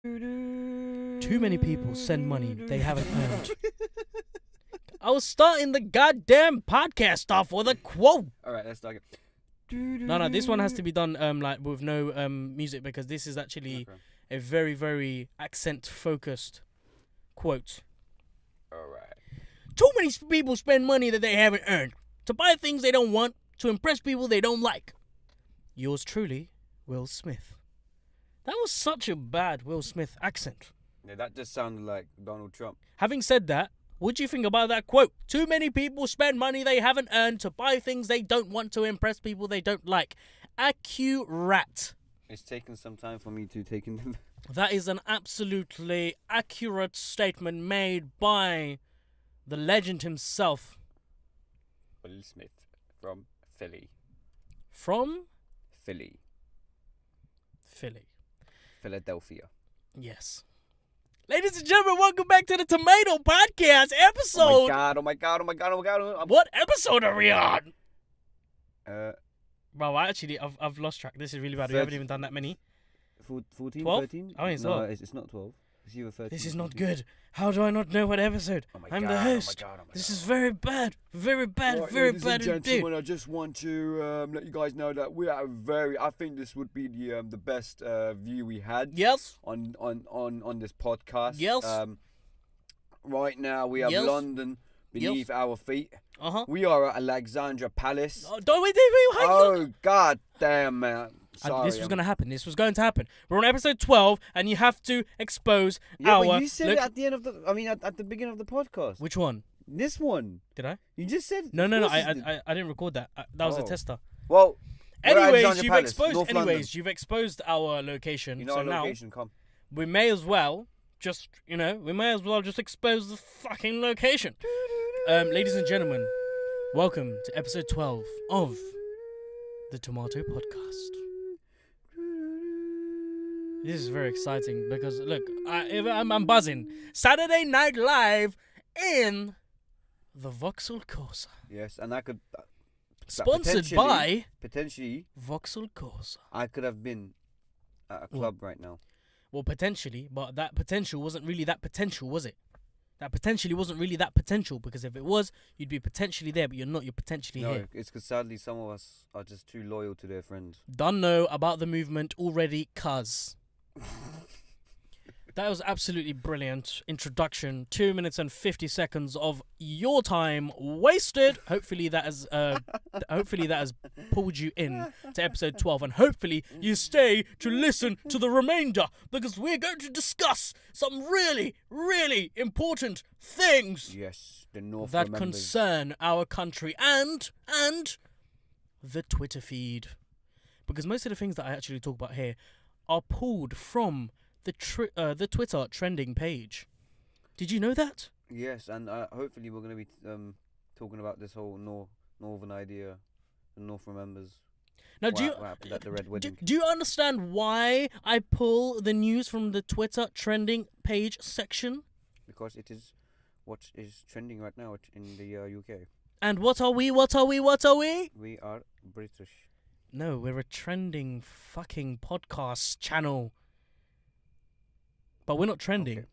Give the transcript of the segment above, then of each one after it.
Too many people send money they haven't earned. I was starting the goddamn podcast off with a quote. Alright, let's start it. No, this one has to be done like with no music because this is actually a very, very accent-focused quote. Alright. Too many people spend money that they haven't earned to buy things they don't want, to impress people they don't like. Yours truly, Will Smith. That was such a bad Will Smith accent. Yeah, that just sounded like Donald Trump. Having said that, what do you think about that quote? Too many people spend money they haven't earned to buy things they don't want, to impress people they don't like. Accurate. It's taken some time for me to take in. That is an absolutely accurate statement made by the legend himself. Will Smith from Philly. From? Philly. Philadelphia. Yes. Ladies and gentlemen, welcome back to the Tomato Podcast episode. Oh my god. What episode are we on? Bro, I've lost track. This is really bad. We haven't even done that many. 14, 12? 13? I mean, it's no, not. it's not 12. It's either 13. This is not good. How do I not know what episode? I'm the host. This is very bad. Very bad. Right, very ladies bad and indeed. gentlemen, I just want to let you guys know that we are I think this would be the best view we had. Yes. On this podcast. Yes. Right now we have London beneath our feet. We are at Alexandra Palace. Oh, don't wait. Oh god damn, man. Sorry, this was going to happen. This was going to happen. We're on episode 12, and you have to expose our... Yeah, but you said it at the end of the... I mean, at the beginning of the podcast. Which one? This one. Did I? You just said... No. I didn't record that. That was a tester. Well... Anyways, you've exposed our location. You know, so our location, come. We may as well just expose the fucking location. Ladies and gentlemen, welcome to episode 12 of the Tomato Podcast. This is very exciting because, look, I'm buzzing. Saturday Night Live in the Vauxhall Corsa. Yes, and I could... Sponsored by... Potentially... Vauxhall Corsa. I could have been at a club right now. Well, potentially, but that potential wasn't really that potential, was it? That potentially wasn't really that potential, because if it was, you'd be potentially there, but you're not, you're potentially here. No, it's because sadly some of us are just too loyal to their friends. Don't know about the movement already, cuz. That was absolutely brilliant introduction. 2 minutes and 50 seconds of your time wasted. Hopefully that has pulled you in to episode 12, and hopefully you stay to listen to the remainder, because we're going to discuss some really, really important things. Yes, the North that remembers. Concern our country and the Twitter feed, because most of the things that I actually talk about here are pulled from the Twitter trending page. Did you know that? Yes, and hopefully we're going to be talking about this whole northern idea. The North remembers. Now, what happened at the Red Wedding. Do you understand why I pull the news from the Twitter trending page section? Because it is what is trending right now in the UK. And what are we? What are we? What are we? We are British. No, we're a trending fucking podcast channel. But we're not trending. Okay.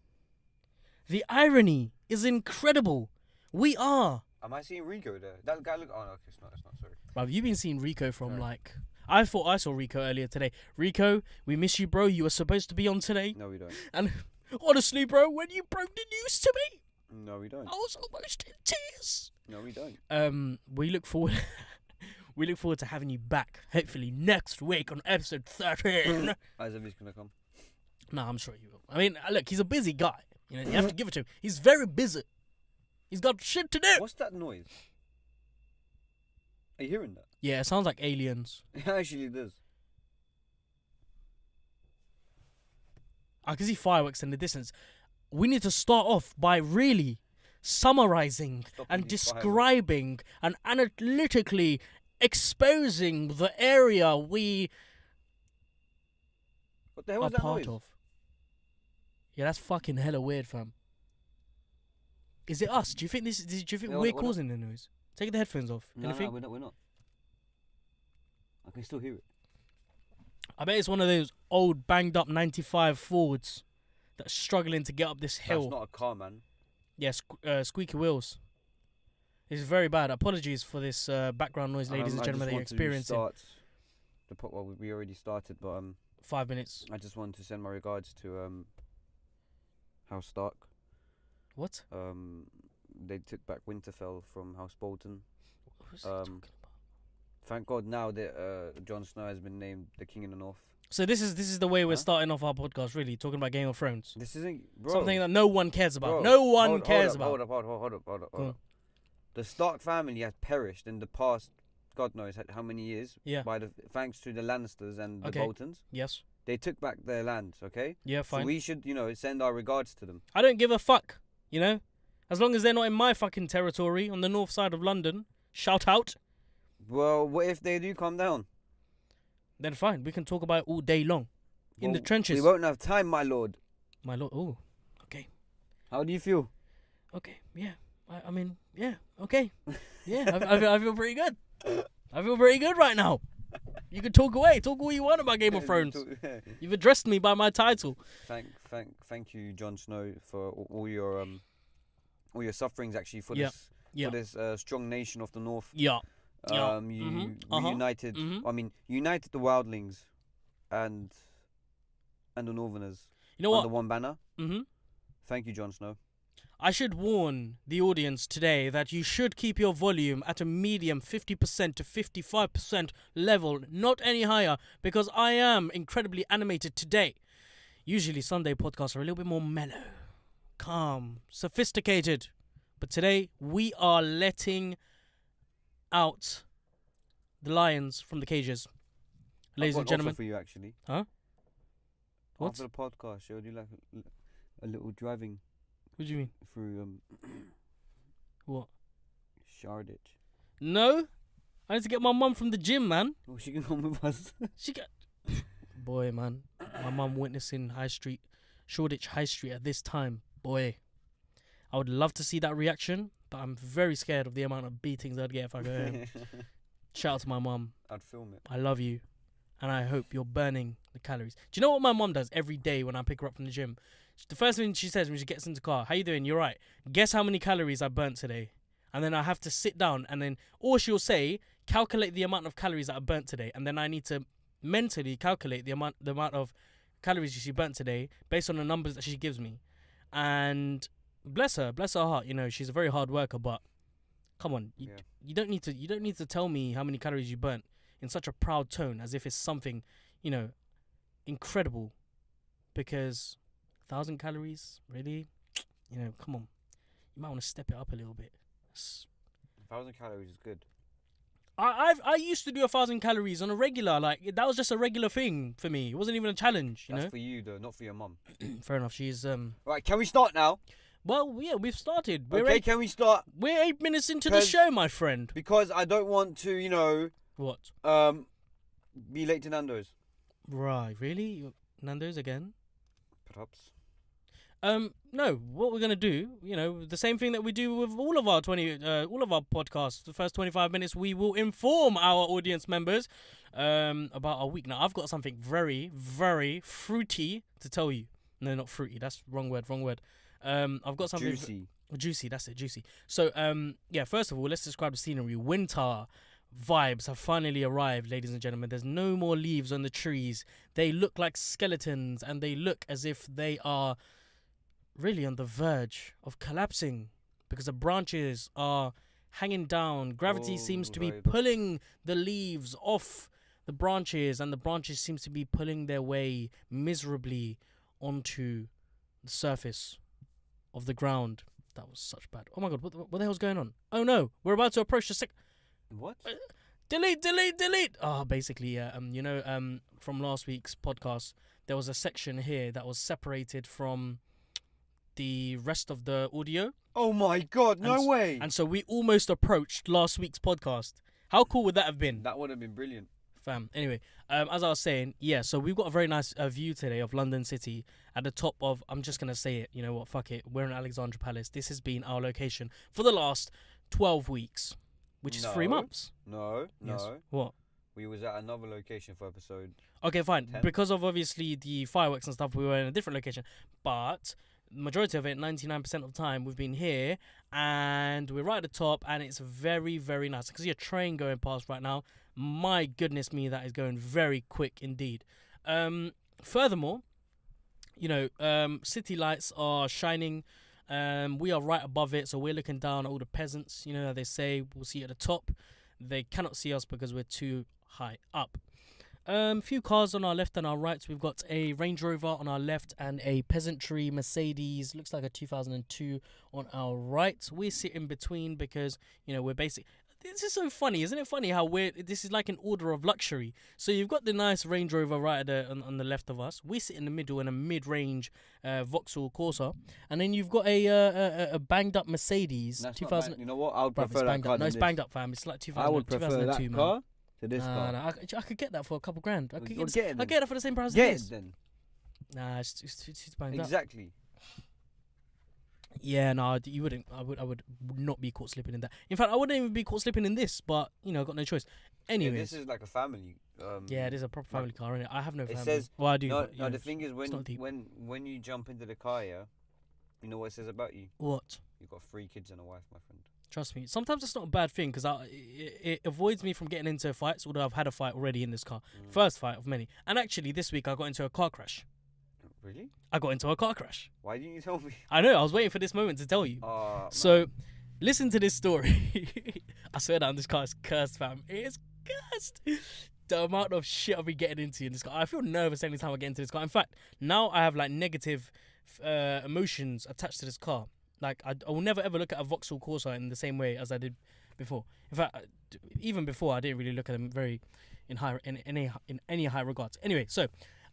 The irony is incredible. We are. Am I seeing Rico there? That guy look... Oh, no, it's not, sorry. Bruv, you've been seeing Rico from I thought I saw Rico earlier today. Rico, we miss you, bro. You were supposed to be on today. No, we don't. And honestly, bro, when you broke the news to me... No, we don't. I was almost in tears. No, we don't. We look forward... We look forward to having you back, hopefully next week on episode 13. As if he's going to come. No, I'm sure you will. I mean, look, he's a busy guy. You know, you have to give it to him. He's very busy. He's got shit to do. What's that noise? Are you hearing that? Yeah, it sounds like aliens. It actually does. I can see fireworks in the distance. We need to start off by really summarizing and describing and analytically exposing the area we what the hell are was that part noise? of. Yeah, that's fucking hella weird, fam. Is it us? Do you think we're causing the noise? Take the headphones off. No, we're not. I can still hear it. I bet it's one of those old banged up 95 Fords that's struggling to get up this hill. That's not a car, man. Yes, squeaky wheels. It's very bad. Apologies for this background noise, ladies and gentlemen, that you're experiencing. We already started, but 5 minutes. I just wanted to send my regards to House Stark. What? They took back Winterfell from House Bolton. What was he talking about? Thank God now that Jon Snow has been named the King in the North. So this is the way we're starting off our podcast, really, talking about Game of Thrones. This isn't, bro. Something that no one cares about. Bro, no one cares hold about. Hold up. The Stark family has perished in the past, God knows how many years. Yeah. Thanks to the Lannisters and the Boltons. Yes. They took back their lands, okay? Yeah, fine. So we should, send our regards to them. I don't give a fuck, As long as they're not in my fucking territory on the north side of London. Shout out. Well, what if they do come down? Then fine, we can talk about it all day long. In the trenches. We won't have time, my lord. My lord, oh, okay. How do you feel? Okay, yeah. I mean, yeah, okay. Yeah, I feel pretty good. I feel pretty good right now. You can talk away. Talk all you want about Game of Thrones. You've addressed me by my title. Thank you, Jon Snow, for all your sufferings, actually, for this strong nation of the North. Yeah. You reunited. I mean, united the wildlings, and the Northerners. You know what? Under one banner. Mm-hmm. Thank you, Jon Snow. I should warn the audience today that you should keep your volume at a medium 50% to 55% level, not any higher, because I am incredibly animated today. Usually Sunday podcasts are a little bit more mellow, calm, sophisticated. But today we are letting out the lions from the cages. Ladies and gentlemen. I've got an offer for you, actually. Huh? What? After the podcast, show you like a little driving. What do you mean? Through what? Shoreditch. No, I need to get my mum from the gym, man. Oh, she can come with us. Boy, man, my mum witnessing Shoreditch High Street at this time. Boy, I would love to see that reaction, but I'm very scared of the amount of beatings I'd get if I go home. Shout out to my mum. I'd film it. I love you, and I hope you're burning the calories. Do you know what my mum does every day when I pick her up from the gym? The first thing she says when she gets into the car, how you doing? You're right. Guess how many calories I burnt today? And then I have to sit down or she'll say, calculate the amount of calories that I burnt today. And then I need to mentally calculate the amount of calories she burnt today based on the numbers that she gives me. And bless her heart, she's a very hard worker, but come on, you don't need to tell me how many calories you burnt in such a proud tone as if it's something, incredible, because 1,000 calories, really? Come on. You might want to step it up a little bit. 1,000 calories is good. I used to do 1,000 calories on a regular, that was just a regular thing for me. It wasn't even a challenge, That's for you, though, not for your mum. Fair enough. She's Right, can we start now? Well, yeah, we've started. Can we start? We're 8 minutes into the show, my friend. Because I don't want to, What? Be late to Nando's. Right, really? Nando's again? Perhaps. No, what we're gonna do, the same thing that we do with all of our podcasts. The first 25 minutes, we will inform our audience members about our week. Now, I've got something very, very fruity to tell you. No, not fruity. That's wrong word. I've got something juicy. That's it, juicy. So, first of all, let's describe the scenery. Winter vibes have finally arrived, ladies and gentlemen. There's no more leaves on the trees. They look like skeletons, and they look as if they are really on the verge of collapsing because the branches are hanging down. Gravity seems to be pulling the leaves off the branches, and the branches seems to be pulling their way miserably onto the surface of the ground. That was such bad. Oh my god, what the hell's going on? Oh no, we're about to approach the What? Delete. Basically, from last week's podcast, there was a section here that was separated from the rest of the audio. Oh my god, no way. And so we almost approached last week's podcast. How cool would that have been? That would have been brilliant. Fam. Anyway, as I was saying, so we've got a very nice view today of London City at the top of, I'm just going to say it, you know what, fuck it. We're in Alexandra Palace. This has been our location for the last 12 weeks, which is 3 months. No. What? We was at another location for episode. Okay, fine. 10? Because of obviously the fireworks and stuff, we were in a different location. But majority of it, 99% of the time, we've been here, and we're right at the top, and it's very, very nice. I can see a train going past right now. My goodness me, that is going very quick indeed. Furthermore, you know, city lights are shining. We are right above it, so we're looking down at all the peasants. You know, they say we'll see at the top. They cannot see us because we're too high up. Few cars on our left and our right. We've got a Range Rover on our left and a peasantry Mercedes, looks like a 2002 on our right. We sit in between because, you know, we're basic. This is so funny, isn't it funny how this is like an order of luxury. So you've got the nice Range Rover right at on the left of us. We sit in the middle in a mid-range Vauxhall Corsa, and then you've got a banged up Mercedes. That's 2000. not, you know what? I would prefer that banged car. up. No, it's banged up, fam. It's like 2000. I would prefer 2002, that man. car to this car. No, I could get that for a couple grand. I could You're get getting I get that for the same price as Get this. it then. Nah, it's banged up. Exactly. Yeah, no, you wouldn't. I would not be caught slipping in that. In fact, I wouldn't even be caught slipping in this. But you know, I got no choice. Anyways, Yeah, this is like a family. yeah, it is a proper family car, innit? I have no It family. says- well, I do. No, but, you no. know, The thing is, not deep. when you jump into the car, yeah, you know what it says about you. What? You've got 3 kids and a wife, my friend. Trust me. Sometimes it's not a bad thing because it avoids me from getting into fights. Although I've had a fight already in this car, first fight of many. And actually, this week I got into a car crash. Really? I got into a car crash. Why didn't you tell me? I know. I was waiting for this moment to tell you. Oh, So, listen to this story. I swear down, this car is cursed, fam. It is cursed. The amount of shit I'll be getting into in this car. I feel nervous anytime I get into this car. In fact, now I have like negative emotions attached to this car. Like I will never ever look at a Vauxhall Corsa in the same way as I did before. In fact, even before I didn't really look at them very in any high regards. Anyway, so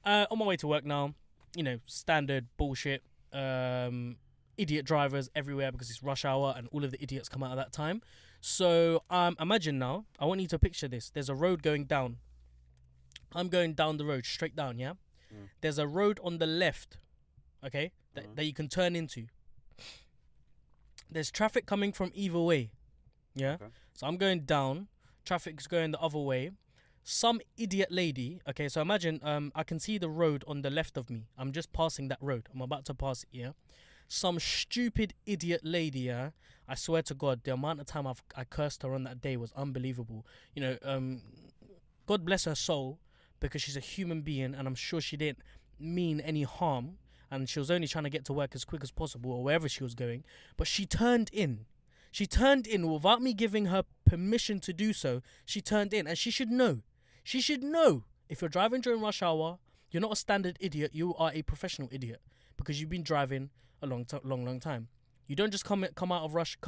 on my way to work now. You know, standard bullshit. Idiot drivers everywhere because it's rush hour and all of the idiots come out at that time. So imagine now, I want you to picture this. There's a road going down. I'm going down the road, straight down, yeah? There's a road on the left, okay, that you can turn into. There's traffic coming from either way, yeah? Okay. So I'm going down, traffic's going the other way. Some idiot lady, okay, so imagine I can see the road on the left of me. I'm just passing that road. I'm about to pass it, yeah? Some stupid idiot lady, yeah? I swear to God, the amount of time I cursed her on that day was unbelievable. You know, God bless her soul because she's a human being and I'm sure she didn't mean any harm and she was only trying to get to work as quick as possible or wherever she was going. But she turned in. She turned in without me giving her permission to do so. She turned in and she should know. She should know if you're driving during rush hour, you're not a standard idiot, you are a professional idiot because you've been driving a long time. You don't just come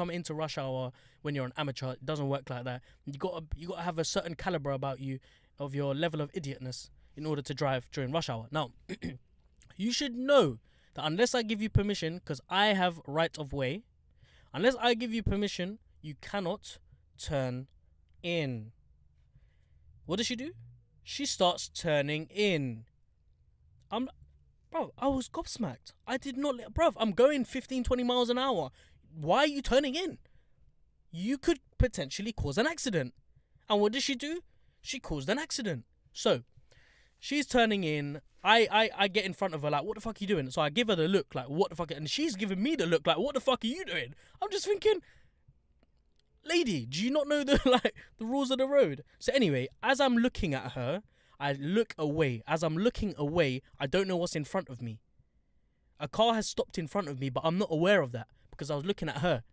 into rush hour when you're an amateur. It doesn't work like that. You got to have a certain caliber about you of your level of idiotness in order to drive during rush hour. Now, you should know that unless I give you permission, because I have right of way, unless I give you permission, you cannot turn in. What does she do? She starts turning in. Bro, I was gobsmacked. I did not... Bro, I'm going 15, 20 miles an hour. Why are you turning in? You could potentially cause an accident. And what did she do? She caused an accident. So, she's turning in. I get in front of her like, what the fuck are you doing? So I give her the look like, what the fuck? And she's giving me the look like, what the fuck are you doing? I'm just thinking... Lady, do you not know the rules of the road? So anyway, as I'm looking at her, I look away. As I'm looking away, I don't know what's in front of me. A car has stopped in front of me, but I'm not aware of that because I was looking at her.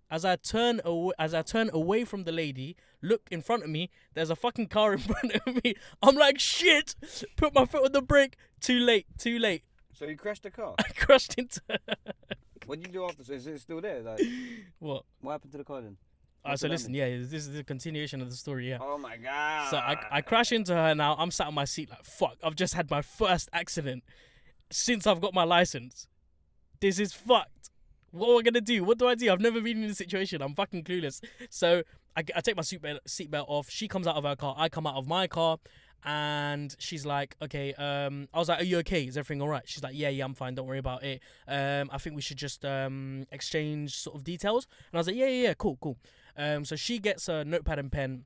As I turn away from the lady, look in front of me, there's a fucking car in front of me. I'm like, shit! Put my foot on the brake. Too late. So you crashed the car? I crashed into her. What did you do after? So is it still there? Like, What? what happened to the car then? So listen, yeah, this is the continuation of the story, yeah. Oh my god. So I crash into her now. I'm sat on my seat like, fuck, I've just had my first accident since I've got my license. This is fucked. What am I going to do? What do I do? I've never been in this situation. I'm fucking clueless. So I take my seatbelt off. She comes out of her car. I come out of my car. And she's like, okay, I was like, are you okay? Is everything all right? She's like, yeah, I'm fine. Don't worry about it. I think we should just exchange sort of details. And I was like, yeah, cool. So she gets a notepad and pen.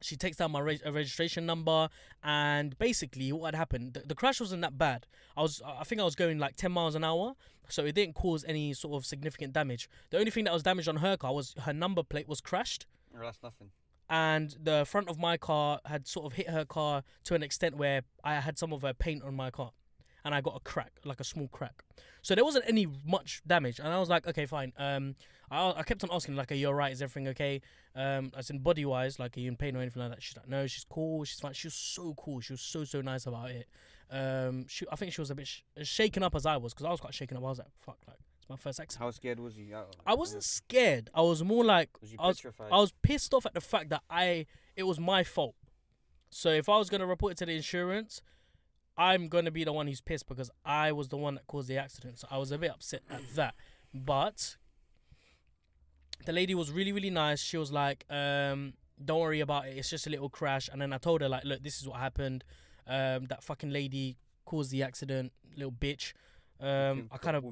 She takes down my registration number, and basically what had happened, the crash wasn't that bad. I think I was going like 10 miles an hour, so it didn't cause any sort of significant damage. The only thing that was damaged on her car was her number plate was crashed. Oh, that's nothing. And the front of my car had sort of hit her car to an extent where I had some of her paint on my car. And I got a crack, like a small crack. So there wasn't any much damage. And I was like, okay, fine. I kept on asking, like, are you alright? Is everything okay? As in body-wise, like, are you in pain or anything like that? She's like, no, she's cool. She's fine. She was so cool. She was so nice about it. I think she was a bit shaken up as I was, because I was quite shaken up. I was like, fuck, like, it's my first accident. How scared was you? I wasn't scared. I was more like, Was you I petrified? was pissed off at the fact that it was my fault. So if I was going to report it to the insurance, I'm going to be the one who's pissed because I was the one that caused the accident. So I was a bit upset at that. But the lady was really nice. She was like, don't worry about it. It's just a little crash. And then I told her, like, look, this is what happened. That fucking lady caused the accident, little bitch. I kind of,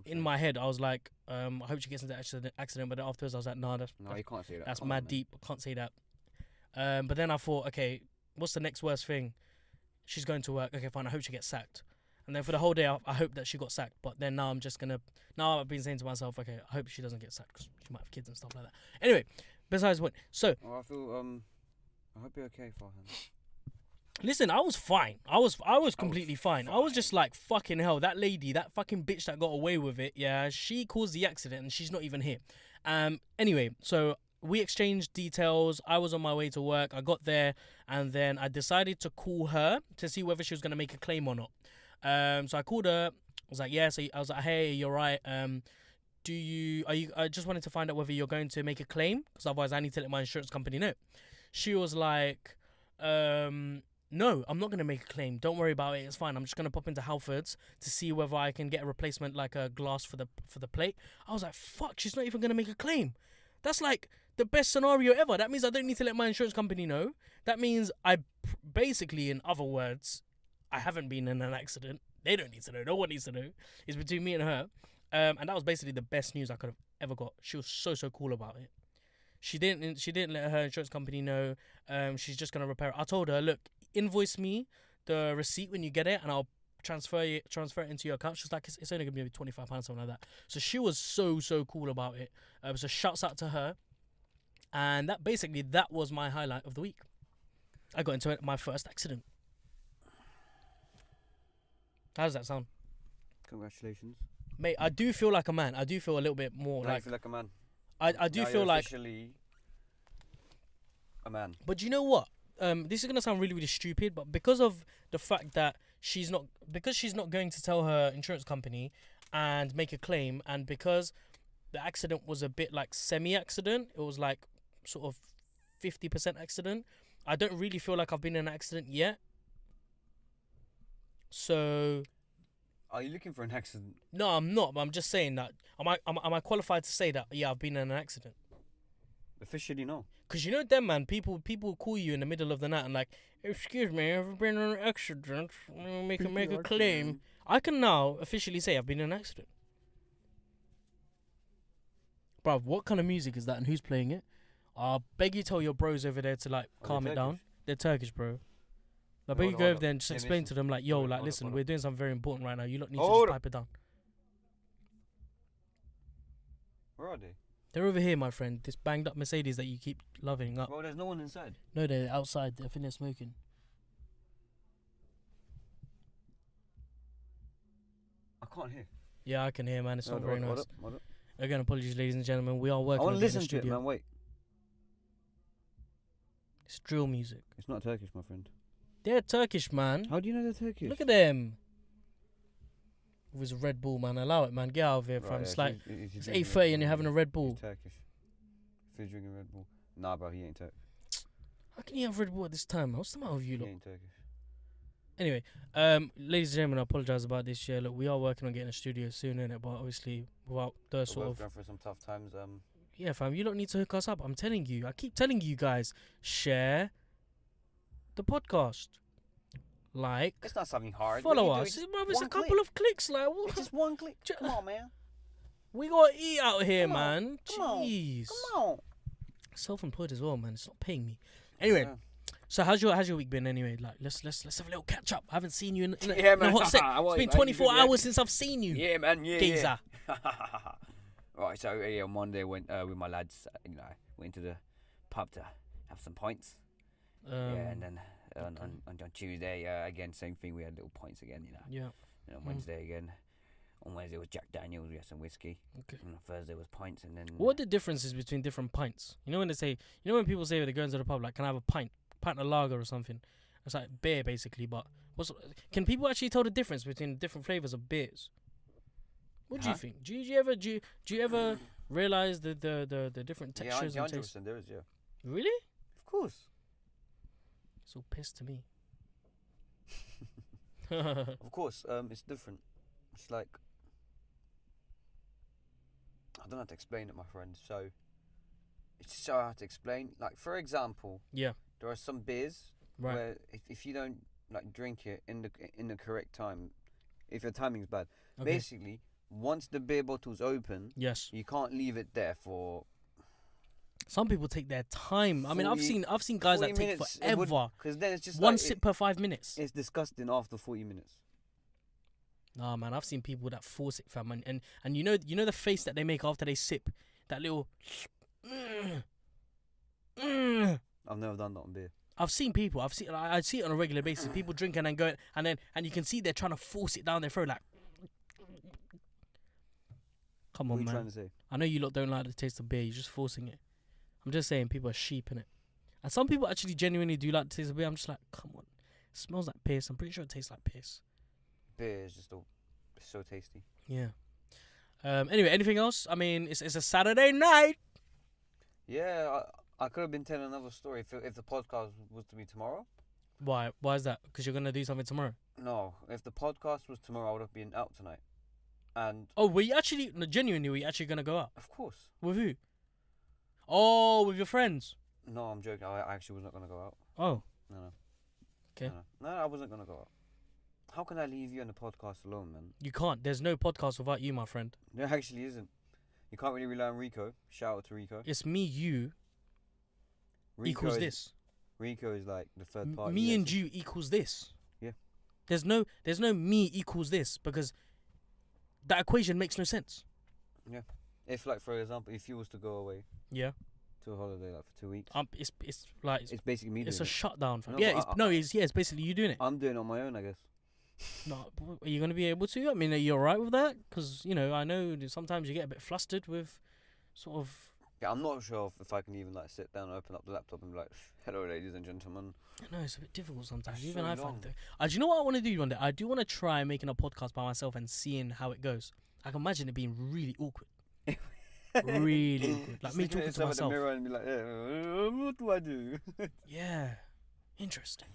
in my head, I was like, I hope she gets into the accident. But then afterwards, I was like, nah, you can't say that. that's mad deep. I can't say that. But then I thought, okay, what's the next worst thing? She's going to work. Okay, fine. I hope she gets sacked. And then for the whole day, I hope that she got sacked. But then now I've been saying to myself, okay, I hope she doesn't get sacked because she might have kids and stuff like that. Anyway, besides the point. So. I feel, I hope you're okay, Farhan. Listen, I was fine. I was completely fine. I was just like, fucking hell, that lady, that fucking bitch that got away with it, yeah, she caused the accident and she's not even here. Anyway, so we exchanged details. I was on my way to work. I got there, and then I decided to call her to see whether she was going to make a claim or not. So I called her. I was like, yeah. So I was like, hey, you're right. I just wanted to find out whether you're going to make a claim, because otherwise I need to let my insurance company know. She was like, no, I'm not going to make a claim. Don't worry about it. It's fine. I'm just going to pop into Halfords to see whether I can get a replacement, like a glass for the plate. I was like, fuck, she's not even going to make a claim. That's like the best scenario ever. That means I don't need to let my insurance company know. That means basically, in other words, I haven't been in an accident. They don't need to know. No one needs to know. It's between me and her. And that was basically the best news I could have ever got. She was so cool about it. She didn't let her insurance company know. She's just gonna repair it. I told her, look, invoice me the receipt when you get it, and I'll transfer it into your account. She's like, it's only gonna be £25, something like that. So she was so cool about it. So shouts out to her. And that was my highlight of the week. I got into my first accident. How does that sound? Congratulations. Mate, I do feel like a man. I do feel a little bit more I feel like a man. I do now feel you're like officially a man. But you know what? This is gonna sound really stupid, but because of the fact that she's not going to tell her insurance company and make a claim, and because the accident was a bit like semi-accident, it was like sort of 50% accident. I don't really feel like I've been in an accident yet. So. Are you looking for an accident? No, I'm not. But I'm just saying that. Am I qualified to say that? Yeah, I've been in an accident. Officially, no. Because you know them, man. People call you in the middle of the night and like, excuse me, I've been in an accident. Make a claim. I can now officially say I've been in an accident. Bruv, what kind of music is that and who's playing it? I beg you tell your bros over there to like calm it down. They're Turkish, bro. I beg you go over there and just explain to them like, yo, like, listen, we're doing something very important right now. You lot need to just pipe it down. Where are they? They're over here, my friend. This banged up Mercedes that you keep loving up. Well, there's no one inside. No, they're outside. I think they're smoking. I can't hear. Yeah, I can hear, man. It's not very nice. Hold up. Again, apologies, ladies and gentlemen. We are working. I want to to listen to it, man. Wait. It's drill music. It's not Turkish, my friend. They're Turkish, man. How do you know they're Turkish? Look at them. It was a Red Bull, man. Allow it, man. Get out of here, fam. It's like it's 8:30 and you're having a Red Bull. He's Turkish. If you're drinking Red Bull, nah, bro, he ain't Turkish. How can you have Red Bull at this time? What's the matter with you, He lot? ain't Turkish. Anyway, ladies and gentlemen, I apologise about this. Yeah, look, we are working on getting a studio soon, innit? But obviously, without the sort of going through some tough times. Yeah, fam, you don't need to hook us up. I'm telling you. I keep telling you guys, share the podcast. Like, it's not something hard. Follow us. It's a couple of clicks. Like, what? It's just one click. Come on, man. We gotta eat out here, Come on. man. Come Jeez. on. Self-employed as well, man. It's not paying me. Anyway. Yeah. So how's your week been anyway? Like let's have a little catch up. I haven't seen you in a man. hot sec. It's been 24 hours since I've seen you. Yeah, man. Yeah, geezer. Yeah. Right. So on Monday went with my lads. Went to the pub to have some pints. And then on Tuesday again same thing. We had little pints again. Yeah. And on Wednesday again. On Wednesday was Jack Daniels. We had some whiskey. Okay. And on Thursday was pints. And then what are the differences between different pints? When they say, when people say they go into the pub, like, can I have a pint of lager or something? It's like beer basically, but can people actually tell the difference between the different flavors of beers? What do you think? Do you ever realize the different textures and tastes? there is, yeah. Really? Of course. It's all piss to me. Of course, it's different. It's like, I don't know how to explain it, my friend. So it's so hard to explain. Like, for example, there are some beers where if you don't like drink it in the correct time, if your timing's bad, basically once the beer bottle's open, you can't leave it there for. Some people take their time. I mean, I've seen guys that take forever. Because then it's just one sip per 5 minutes. It's disgusting after 40 minutes. Nah, man, I've seen people that force it, fam, and you know the face that they make after they sip, that little. I've never done that on beer. I see it on a regular basis. People drink and then go and you can see they're trying to force it down their throat, like. Come on, man. What are you trying to say? I know you lot don't like the taste of beer. You're just forcing it. I'm just saying people are sheep in it, and some people actually genuinely do like the taste of beer. I'm just like, come on, it smells like piss. I'm pretty sure it tastes like piss. Beer is just so tasty. Yeah. Anyway, anything else? I mean, it's a Saturday night. Yeah, I could have been telling another story if the podcast was to be tomorrow. Why? Why is that? Because you're gonna do something tomorrow. No, if the podcast was tomorrow, I would have been out tonight. And were you actually gonna go out? Of course. With who? Oh, with your friends. No, I'm joking. I actually was not gonna go out. Oh. No. Okay. No, I wasn't gonna go out. How can I leave you on the podcast alone, man? You can't. There's no podcast without you, my friend. There actually isn't. You can't really rely on Rico. Shout out to Rico. It's me, you. Equals this. Rico is like the third party. Me and you equals this. Yeah. There's no me equals this, because that equation makes no sense. Yeah. If, like, for example, if you was to go away. Yeah. To a holiday, like, for 2 weeks. It's like it's basically me doing it. It's a shutdown. Fam. No, it's basically you doing it. I'm doing it on my own, I guess. No, are you gonna be able to? I mean, are you alright with that? Because I know sometimes you get a bit flustered with, sort of. Yeah, I'm not sure if I can even like sit down and open up the laptop and be like, "Hello, ladies and gentlemen." I know it's a bit difficult sometimes. That's Even so I find it. Do you know what I want to do one day? I do want to try making a podcast by myself and seeing how it goes. I can imagine it being really awkward. Really awkward. Like me talking to myself. In the mirror and be like, what do I do? Yeah, interesting.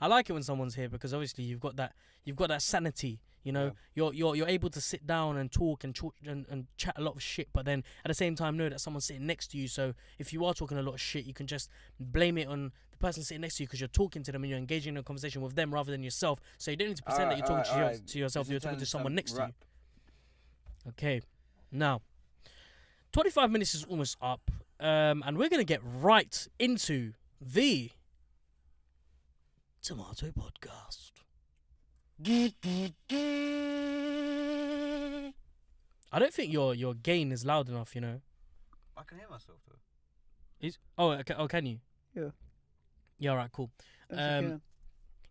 I like it when someone's here because obviously you've got that sanity. You're able to sit down and talk and chat a lot of shit, but then at the same time know that someone's sitting next to you. So if you are talking a lot of shit, you can just blame it on the person sitting next to you because you're talking to them and you're engaging in a conversation with them rather than yourself. So you don't need to pretend that you're talking to yourself. You're talking to someone next to you. Okay, now 25 minutes is almost up, and we're gonna get right into the Tomato Podcast. I don't think your gain is loud enough, I can hear myself though. Can you? Yeah. Yeah, alright, cool. Yeah,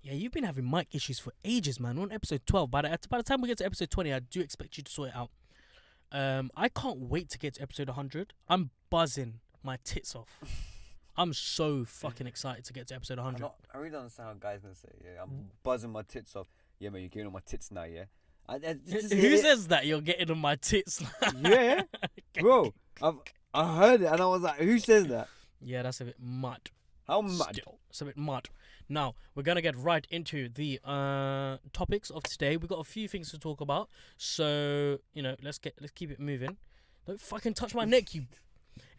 you've been having mic issues for ages, man. We're on episode 12. By the time we get to episode 20, I do expect you to sort it out. I can't wait to get to episode 100. I'm buzzing my tits off. I'm so fucking excited to get to episode 100. I really don't understand how guys gonna say, I'm buzzing my tits off. Yeah, man, you're getting on my tits now, yeah? Who says that you're getting on my tits now? Yeah? Bro, I heard it and I was like, who says that? Yeah, that's a bit mud. How mud? It's a bit mud. Now, we're going to get right into the topics of today. We've got a few things to talk about. So, let's keep it moving. Don't fucking touch my neck, you...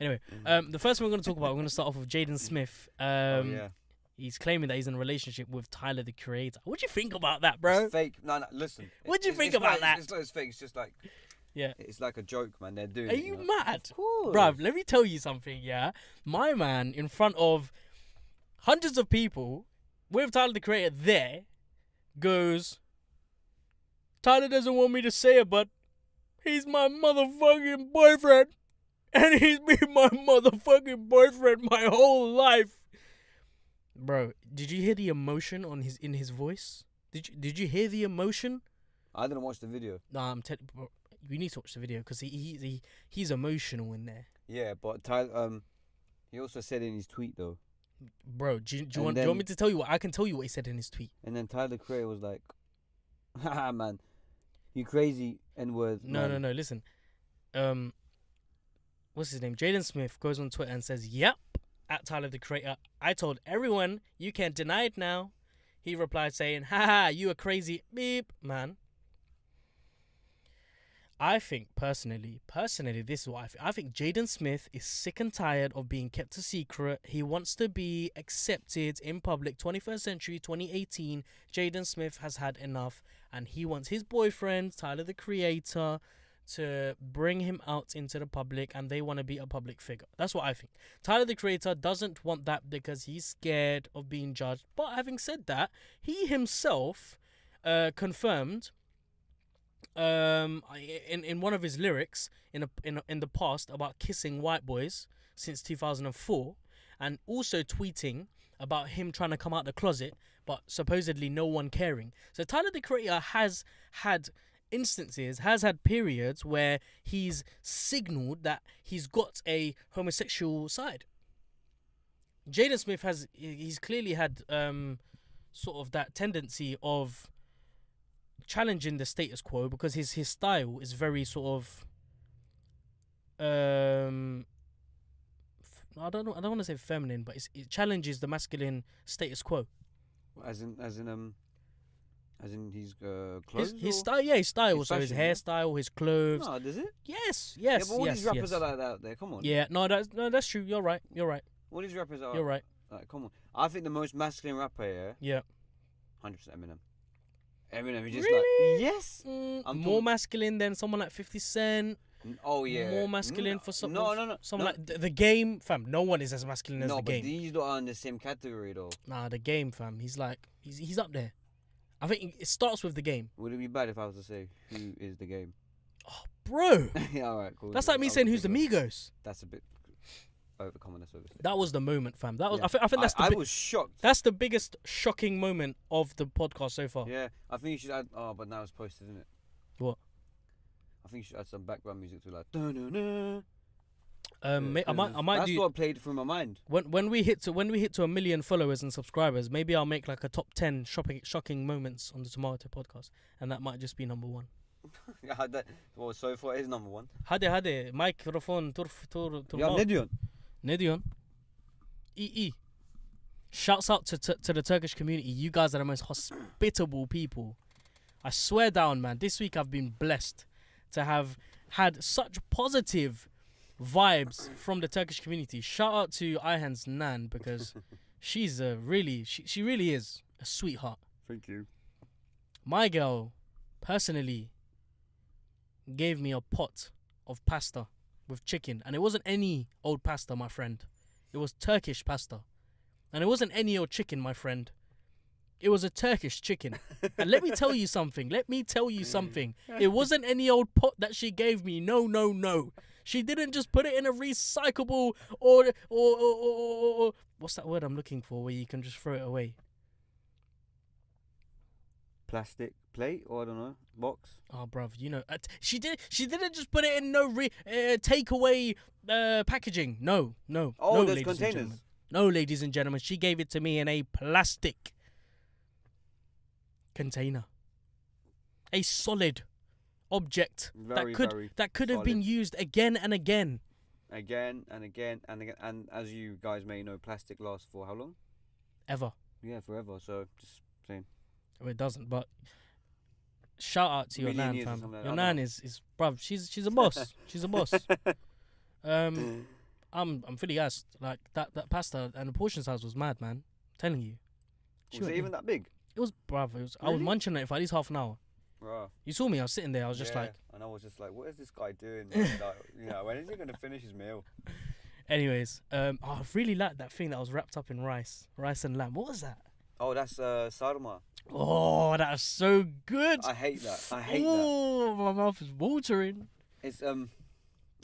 Anyway, the first thing we're going to talk about, we're going to start off with Jayden Smith. Yeah. He's claiming that he's in a relationship with Tyler, the Creator. What do you think about that, bro? It's fake. No, listen. What do you think about that? It's not fake. It's just like... Yeah. It's like a joke, man. They're doing Are it. you mad? Cool. Bruv, let me tell you something, yeah? My man, in front of hundreds of people with Tyler the Creator there goes, Tyler doesn't want me to say it, but he's my motherfucking boyfriend. And he's been my motherfucking boyfriend my whole life. Bro, did you hear the emotion in his voice? Did you hear the emotion? I didn't watch the video. Nah, bro, we need to watch the video because he's emotional in there. Yeah, but Tyler, he also said in his tweet though. Bro, do you want me to tell you what? I can tell you what he said in his tweet. And then Tyler the Creator was like, haha, man, you crazy N-word. No, listen. What's his name? Jayden Smith goes on Twitter and says, yep, at Tyler the Creator, I told everyone, you can't deny it now. He replied saying, haha, you a crazy beep, man. I think, personally, this is what I think. I think Jayden Smith is sick and tired of being kept a secret. He wants to be accepted in public. 21st century, 2018, Jayden Smith has had enough. And he wants his boyfriend, Tyler the Creator, to bring him out into the public. And they want to be a public figure. That's what I think. Tyler the Creator doesn't want that because he's scared of being judged. But having said that, he himself confirmed... in one of his lyrics in the past about kissing white boys since 2004, and also tweeting about him trying to come out the closet but supposedly no one caring. So Tyler the Creator has had periods where he's signaled that he's got a homosexual side. Jayden Smith he's clearly had sort of that tendency of challenging the status quo because his style is very sort of I don't want to say feminine, but it challenges the masculine status quo. As in his clothes. His style, yeah, his style. His fashion, his hairstyle, his clothes. No, does it? Yes. Yeah, but all these rappers are like that. There, come on. Yeah, that's true. You're right. All these rappers are. You're right. Like, come on. I think the most masculine rapper here. Yeah. 100% Eminem, he's just really? like, yes. More masculine than someone like 50 Cent. Oh, yeah. More masculine for someone. No. Someone like the Game, fam. No one is as masculine as the Game. No, but these don't are in the same category, though. Nah, the Game, fam. He's up there. I think it starts with the Game. Would it be bad if I was to say who is the Game? Oh, bro. Yeah, all right, cool. That's like me saying who's the Migos. That's a bit overcommon. That was the moment, fam. That was. Yeah. I think that's I was shocked. That's the biggest shocking moment of the podcast so far. Yeah, I think you should add. Oh, but now it's posted, isn't it? What? I think you should add some background music to like. I might that's do. What played through my mind. When we hit to 1 million followers and subscribers, maybe I'll make like a top 10 shocking moments on the Tomato podcast, and that might just be number 1. Well, so far it is number 1. Hade microphone tur. Yeah, Nedion. EE. Shouts out to the Turkish community. You guys are the most hospitable people. I swear down, man. This week I've been blessed to have had such positive vibes from the Turkish community. Shout out to Ayhan's nan because she's she really is a sweetheart. Thank you. My girl personally gave me a pot of pasta with chicken, and it wasn't any old pasta, my friend. It was Turkish pasta, and it wasn't any old chicken, my friend. It was a Turkish chicken. And let me tell you something. It wasn't any old pot that she gave me. No. She didn't just put it in a recyclable or what's that word I'm looking for where you can just throw it away? Plastic plate or I don't know, box. Oh, bruv, you know, she didn't just put it in no takeaway packaging. No. Oh, no, those containers. No, ladies and gentlemen, she gave it to me in a plastic container, a solid object that could have been used again and again. And as you guys may know, plastic lasts for how long? Ever. Yeah, forever. So just saying. Well, it doesn't, but shout out to your nan, fam. Your nan is bruv. She's a boss. She's a boss. I'm fully gassed. Like that pasta and the portion size was mad, man. I'm telling you. Was it even that big? It was, bruv. Really? I was munching it for at least half an hour. Bruh. You saw me. I was sitting there. I was just like, and I was just like, what is this guy doing? Like, when is he gonna finish his meal? Anyways, I really liked that thing that was wrapped up in rice and lamb. What was that? Oh, that's sarma. Oh, that was so good. I hate that. Oh, my mouth is watering. It's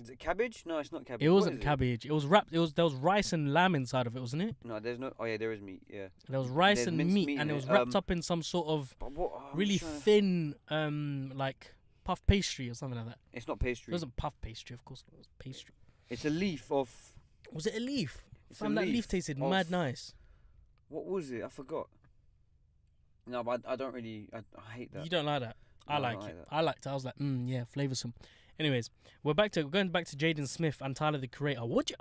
is it cabbage? No, it's not cabbage. It wasn't cabbage. It was wrapped. There was rice and lamb inside of it, wasn't it? No, there's no. Oh yeah, there is meat. Yeah. There was rice and meat, and it was wrapped up in some sort of really thin, like puff pastry or something like that. It's not pastry. It wasn't puff pastry, of course. It was pastry. It's a leaf of. Was it a leaf? That leaf tasted mad nice. What was it? I forgot. No, but I don't really. I hate that. You don't like that? No, I like it. I liked it. I was like, yeah, flavoursome. Anyways, we're going back to Jayden Smith and Tyler the Creator. Look,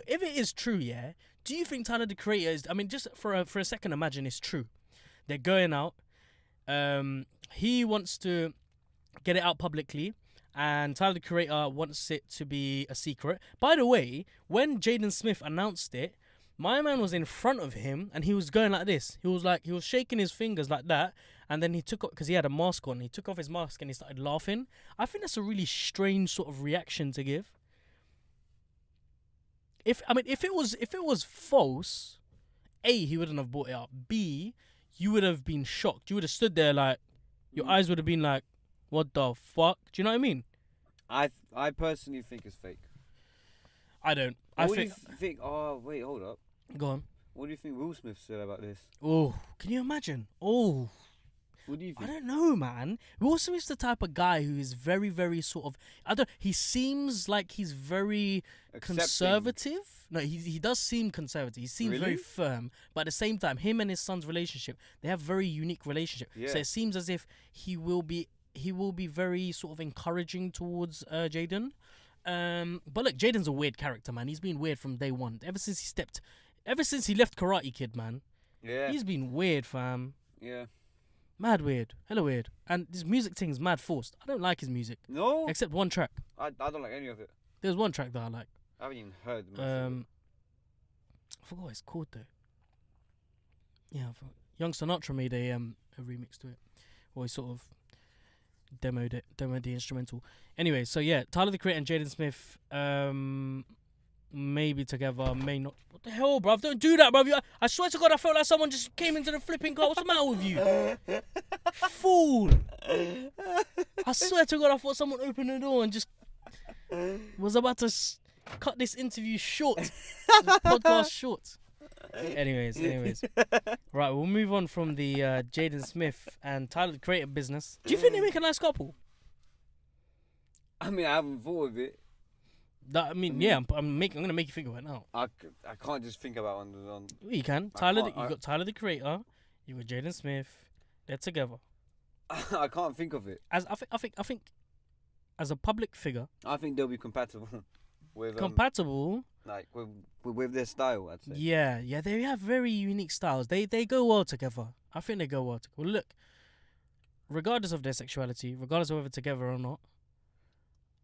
if it is true, yeah, do you think Tyler the Creator is? I mean, just for a second, imagine it's true. They're going out. He wants to get it out publicly, and Tyler the Creator wants it to be a secret. By the way, when Jayden Smith announced it, my man was in front of him and he was going like this. He was shaking his fingers like that, and then he took off, because he had a mask on, he took off his mask and he started laughing. I think that's a really strange sort of reaction to give. If it was false, A, he wouldn't have brought it up. B, you would have been shocked. You would have stood there like, your eyes would have been like, what the fuck? Do you know what I mean? I personally think it's fake. I don't. What do you think? Oh, wait, hold up. Go on. What do you think Will Smith said about this? Oh, can you imagine? Oh. What do you think? I don't know, man. Will Smith's the type of guy who is very, very sort of... he seems like he's very conservative. No, he does seem conservative. He seems very firm. But at the same time, him and his son's relationship, they have a very unique relationship. Yeah. So it seems as if he will be very sort of encouraging towards Jayden. But look, Jayden's a weird character, man. He's been weird from day one. Ever since he left Karate Kid, man. Yeah. He's been weird, fam. Yeah. Mad weird. Hella weird. And this music thing is mad forced. I don't like his music. No? Except one track. I don't like any of it. There's one track that I like. I haven't even heard most of it. I forgot what it's called, though. Yeah, Young Sinatra made a remix to it. Or he sort of demoed the instrumental. Anyway, so yeah, Tyler the Creator and Jayden Smith, maybe together, may not. What the hell, bruv? Don't do that, bruv. I swear to God, I felt like someone just came into the flipping car. What's the matter with you? Fool! I swear to God, I thought someone opened the door and just was about to cut this interview short. This podcast short. Anyways. Right, we'll move on from the Jayden Smith and Tyler the Creator business. Do you think they make a nice couple? I mean, I haven't thought of it. Yeah, I'm gonna make you think of it now. I can't just think about on. You can. You got Tyler the Creator. You got Jayden Smith. They're together. I can't think of it. I think, as a public figure, I think they'll be compatible. Compatible. Like with their style, I'd say. Yeah, they have very unique styles. They go well together. I think they go well together. Well, look, regardless of their sexuality, regardless of whether together or not,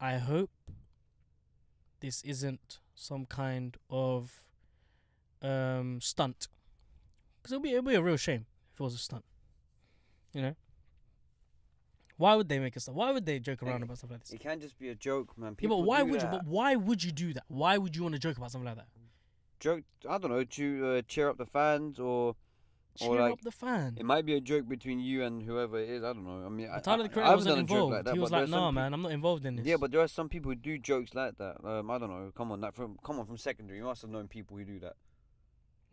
I hope this isn't some kind of stunt. Because it'll be a real shame if it was a stunt. You know? Why would they make a stunt? Why would they joke around about stuff like this? It can't just be a joke, man. Yeah, but why would you? But why would you do that? Why would you want to joke about something like that? Joke? I don't know. To cheer up the fans or like, up the fans. It might be a joke between you and whoever it is. I don't know. I mean, Tyler the Creator wasn't involved. Like that, he was like, "Nah, man, I'm not involved in this." Yeah, but there are some people who do jokes like that. I don't know. Come on, from secondary, you must have known people who do that.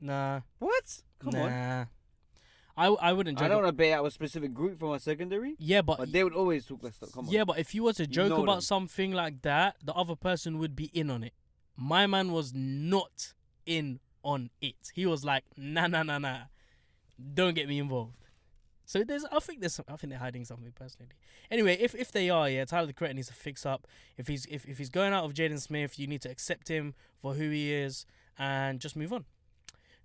Nah. What? Come on. I wouldn't joke. I don't want to bait out a specific group from our secondary. Yeah, but they would always talk that stuff. Come on. Yeah, but if you were to joke about something like that, the other person would be in on it. My man was not in on it. He was like, nah. Don't get me involved. So I think they're hiding something personally. Anyway, if they are, yeah, Tyler the Creator needs to fix up. If he's going out of Jayden Smith, you need to accept him for who he is and just move on.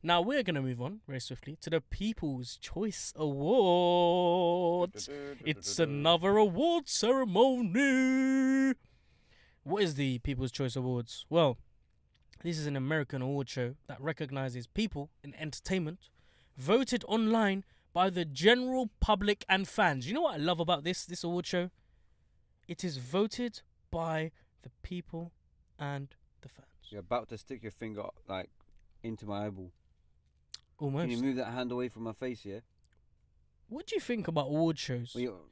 Now we're gonna move on very swiftly to the People's Choice Awards. It's another award ceremony. What is the People's Choice Awards? Well, this is an American award show that recognizes people in entertainment voted online by the general public and fans. You know what I love about this award show? It is voted by the people and the fans. You're about to stick your finger like into my eyeball. Almost. Can you move that hand away from my face, yeah? What do you think about award shows Well,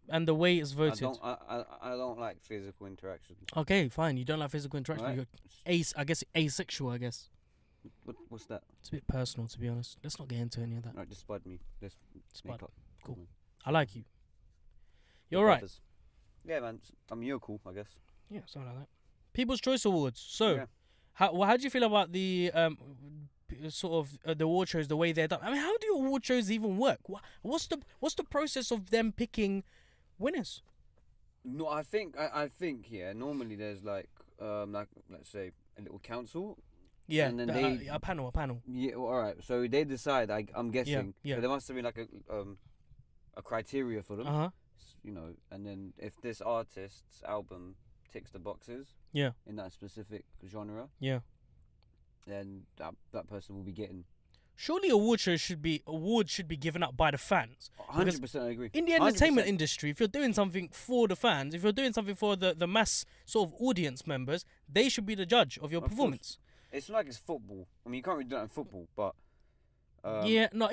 and the way it's voted? I don't like physical interaction. Okay, fine. You don't like physical interaction. Right. You're asexual, I guess. What's that? It's a bit personal, to be honest. Let's not get into any of that. Right, just spud me. Let's Spud. make up. Cool. I like you. You're right. Yeah, man. You're cool, I guess. Yeah, something like that. People's Choice Awards. So, Yeah. how do you feel about the sort of the award shows, the way they're done? I mean, how do award shows even work? What's the process of them picking winners? No, I think yeah. Normally there's like let's say a little council. Yeah, and then a panel. Yeah, well, all right. So they decide. I'm guessing. Yeah. So there must have been like a criteria for them. You know, and then if this artist's album ticks the boxes. Yeah. In that specific genre. Yeah. Then that person will be getting. Surely awards should be given out by the fans. 100%, I agree. In the entertainment industry, if you're doing something for the fans, if you're doing something for the mass sort of audience members, they should be the judge of your performance. It's not like it's football. I mean, you can't really do that in football, but. Yeah, no,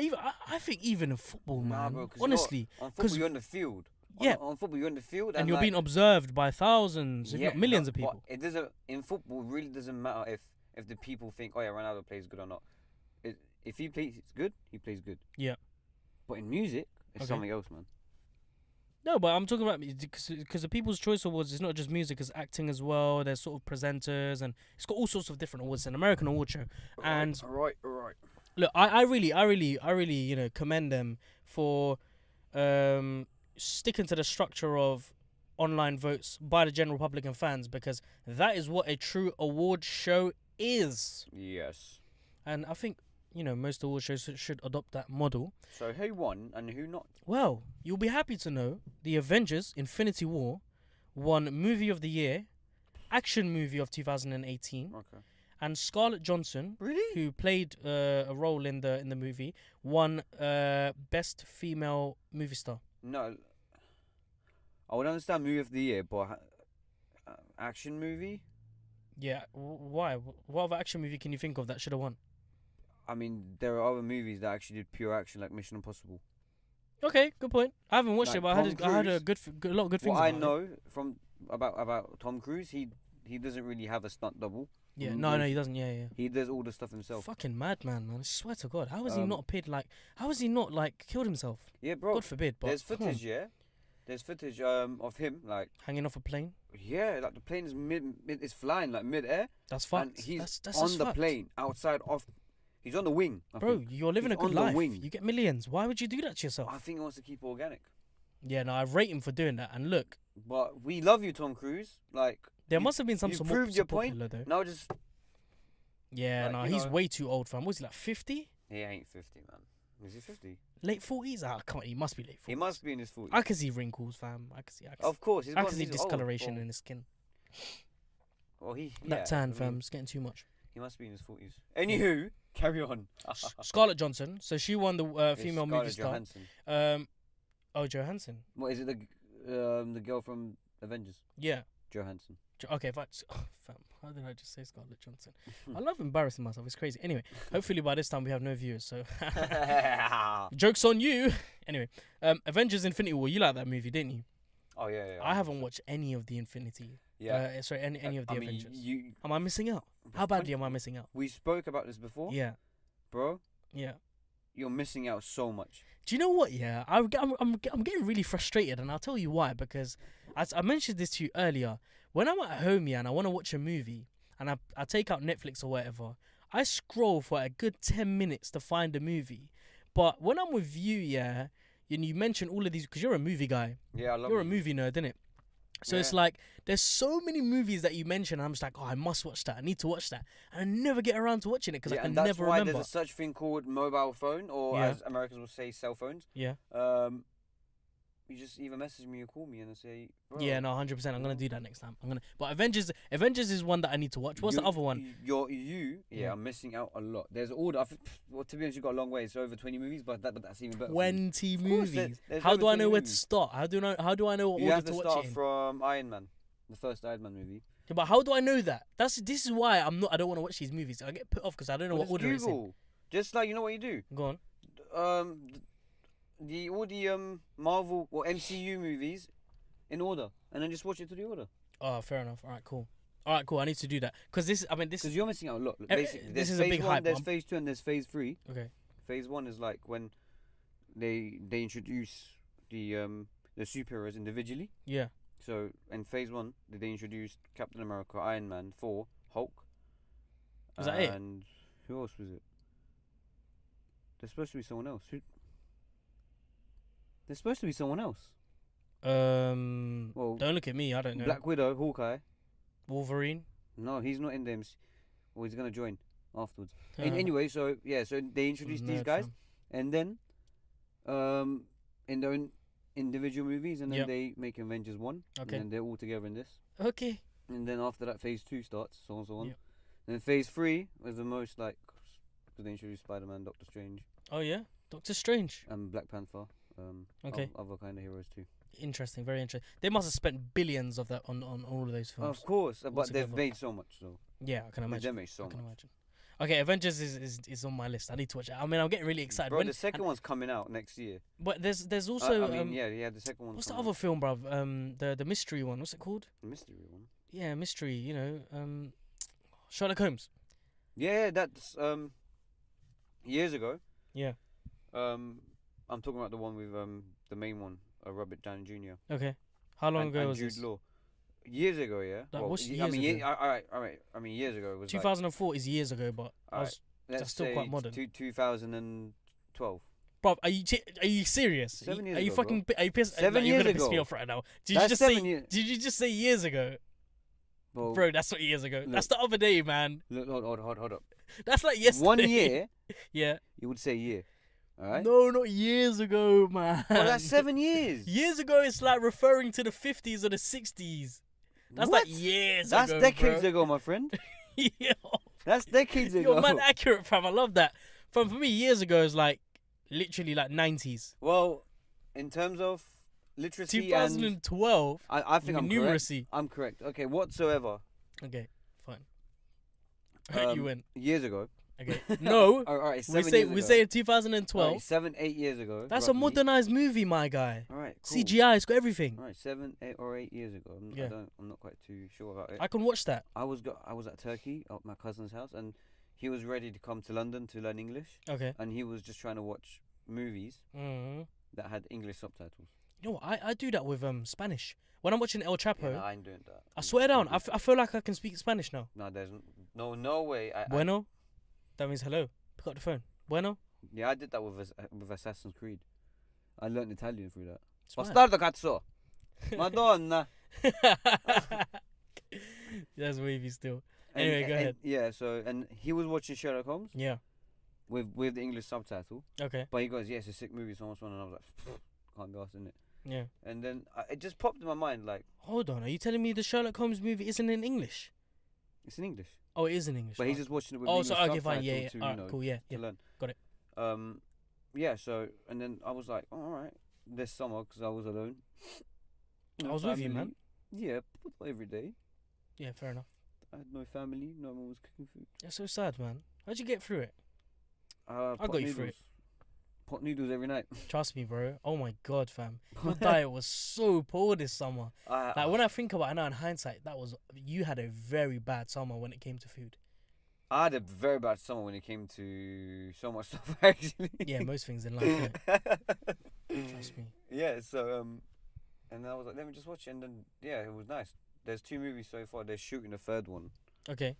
I think even in football, man. Bro, honestly, on football you're on the field. Yeah, on football you're on the field, and you're being observed by thousands, if not millions of people. It doesn't. In football, it really doesn't matter if the people think, oh yeah, Ronaldo plays good or not. If he plays good, he plays good. Yeah. But in music, it's something else, man. No, but I'm talking about because the People's Choice Awards is not just music, it's acting as well. There's sort of presenters, and it's got all sorts of different awards. It's an American award show, and all right. Look, I really commend them for sticking to the structure of online votes by the general public and fans, because that is what a true award show is. Yes. And I think, most award shows should adopt that model. So who won and who not? Well, you'll be happy to know the Avengers Infinity War won Movie of the Year, Action Movie of 2018. Okay. And Scarlett Johansson, really, who played a role in the movie, won Best Female Movie Star. No, I would understand Movie of the Year, but action movie? Yeah, why? What other action movie can you think of that should have won? I mean, there are other movies that actually did pure action, like Mission Impossible. Okay, good point. I haven't watched it, but I heard a lot of good things. What I know from about Tom Cruise, he doesn't really have a stunt double. Yeah, no, he doesn't. Yeah. He does all the stuff himself. Fucking madman, man! I swear to God, how has he not appeared like? How has he not killed himself? Yeah, bro. God forbid. But there's footage, yeah. There's footage of him like hanging off a plane. Yeah, like the plane is it's flying like mid-air. That's fucked. And he's that's on the plane outside of. He's on the wing. Bro, you're living a good life. You get millions. Why would you do that to yourself? I think he wants to keep it organic. Yeah, no, I rate him for doing that. And look, but we love you, Tom Cruise. Like there must have been some. You proved your point. Though. No, just. Yeah, no, he's way too old, fam. Was he like 50? He ain't 50, man. Is he 50? Late 40s? Ah, come on, he must be late 40s. He must be in his 40s. I can see wrinkles, fam. I can see. Of course, I can see discoloration in his skin. Well, that tan, fam, it's getting too much. He must be in his 40s. Anywho, carry on. Scarlett Johansson. So she won the female movie star. Johansson. Johansson. What is it? The girl from Avengers. Yeah. Johansson. Okay, fam. How did I just say Scarlett Johansson? I love embarrassing myself. It's crazy. Anyway, hopefully by this time we have no viewers. So joke's on you. Anyway, Avengers: Infinity War. You like that movie, didn't you? Oh yeah. I haven't watched any of the Infinity. Yeah. Sorry, any of the Avengers. Am I missing out? How badly am I missing out? We spoke about this before. Yeah. Bro. Yeah. You're missing out so much. Do you know what? Yeah, I'm getting really frustrated, and I'll tell you why. Because as I mentioned this to you earlier, when I'm at home, and I want to watch a movie, and I take out Netflix or whatever, I scroll for a good 10 minutes to find a movie. But when I'm with you, and you mention all of these, because you're a movie guy. Yeah, I love You're a movie nerd, innit? So it's like, there's so many movies that you mention, and I'm just like, oh, I must watch that. I need to watch that. And I never get around to watching it, because I can never remember. That's why there's a such thing called mobile phone, or as Americans will say, cell phones. Yeah. You just either message me or call me and say, bro. Yeah, no, 100%. I'm gonna do that next time. But Avengers is one that I need to watch. What's the other one? I'm missing out a lot. There's all. Well, to be honest, you got a long way. It's over 20 movies, but that's even better. 20 movies. How do I know where to start? How do I know what order to watch it in? You have to start from Iron Man, the first Iron Man movie. Yeah, but how do I know that? This is why I don't want to watch these movies. I get put off because I don't know what order it's in. Just like, you know what you do? Go on. All the Marvel or MCU movies in order, and then just watch it to the order. Oh, fair enough. All right, cool. I need to do that because because you're missing out a lot. Basically, this is a big hype. There's phase 2 and there's phase 3. Okay. Phase 1 is like when they introduce the superheroes individually. Yeah. So in phase 1, they introduced Captain America, Iron Man, Thor, Hulk. Was that it? And who else was it? There's supposed to be someone else. There's supposed to be someone else. Well, don't look at me. I don't know. Black Widow, Hawkeye, Wolverine. No, he's not in them. Well, he's gonna join afterwards. Anyway, so they introduced these guys, and then in their own individual movies, and then they make Avengers 1. Okay. And then they're all together in this. Okay. And then after that, phase 2 starts, so on and so on. Yep. And then phase 3 was the most because they introduced Spider-Man, Doctor Strange. Oh yeah, Doctor Strange. And Black Panther. Okay. Other kind of heroes too. Interesting, very interesting. They must have spent billions of that on all of those films. Of course, but they've made so much. So yeah, I can imagine. They made so much. Imagine. Okay, Avengers is on my list. I need to watch it. I mean, I'm getting really excited. Bro, the second one's coming out next year. But there's also the second one. What's the other film, bruv? The mystery one. What's it called? The mystery one. Yeah, mystery. You know, Sherlock Holmes. Yeah, that's years ago. Yeah. I'm talking about the one with the main one, Robert Downey Jr. Okay. How long ago was Jude this? Law. Years ago, yeah. Years ago? All right. I mean, years ago. It was 2004 is years ago, but that's still quite modern. 2012. Bro, are you serious? 7 years ago. Are you ago, fucking? Are you pissed? 7 you're years gonna ago. piss me off right now. Did you just say years ago? Well, bro, that's not years ago. Look, that's the other day, man. Look, hold up. That's like yesterday. 1 year. Yeah. You would say year. All right. No, not years ago, man. Well, that's 7 years. Years ago, it's like referring to the 50s or the 60s. That's what? Like years that's ago. That's decades bro. ago, my friend. Yeah. That's decades ago. You're man accurate, fam. I love that. For me, years ago is like literally like 90s. Well, in terms of literacy 2012. I think I'm numeracy. Correct. I'm correct. Okay, whatsoever. Okay, fine. You win. Years ago. Okay. No. All right. We say 2012. Right, 7-8 years ago. That's roughly. A modernized movie, my guy. All right. Cool. CGI, it's got everything. All right, 7, 8, or 8 years ago. I'm not quite too sure about it. I can watch that. I was at Turkey at my cousin's house, and he was ready to come to London to learn English. Okay. And he was just trying to watch movies that had English subtitles. You know what? I do that with Spanish. When I'm watching El Chapo, yeah, I ain't doing that. I swear down, I feel like I can speak Spanish now. No, there's no way. Bueno, that means hello. Pick up the phone. Bueno. Yeah, I did that with Assassin's Creed. I learned Italian through that. Bastardo cazzo. Madonna. That's wavy still. Anyway, go ahead. Yeah, so and he was watching Sherlock Holmes. Yeah. With the English subtitle. Okay. But he goes, it's a sick movie, so much fun, and I was like, can't be arsed, innit? Yeah. And then it just popped in my mind, like. Hold on, are you telling me the Sherlock Holmes movie isn't in English? It's in English. Oh, it is in English. But he's just watching it with English subtitle fine, yeah. to, Alright, cool, yeah. to learn. Got it. Yeah. So and then I was like, all right, this summer because I was alone. I was with you, man. Yeah, but not every day. Yeah, fair enough. I had no family. No one was cooking food. That's so sad, man. How'd you get through it? I got you through it. Pot noodles every night. Trust me, bro. Oh my god, fam. Your diet was so poor this summer. Like when I think about it now in hindsight, you had a very bad summer when it came to food. I had a very bad summer when it came to so much stuff, actually. Yeah, most things in life. Trust me. Yeah, so and then I was like, let me just watch it, and then yeah, it was nice. There's 2 movies so far. They're shooting a 3rd one. Okay.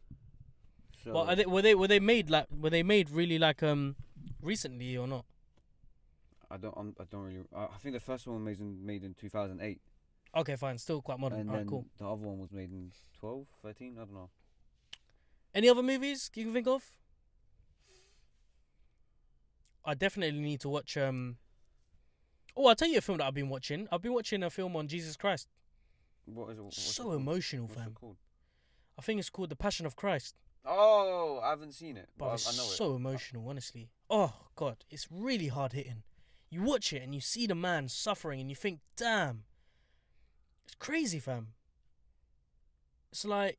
So well, were they made really like recently or not? I don't really. I think the first one was made in 2008. Okay, fine. Still quite modern. And Alright, then cool. the other one was made in 12, 13. I don't know. Any other movies you can think of? I definitely need to watch. Oh, I'll tell you a film that I've been watching. I've been watching a film on Jesus Christ. What is it? So emotional, fam. What's it called? I think it's called The Passion of Christ. Oh, I haven't seen it, but I know it. It's so emotional, honestly. Oh God, it's really hard hitting. You watch it and you see the man suffering, and you think, damn, it's crazy, fam. it's like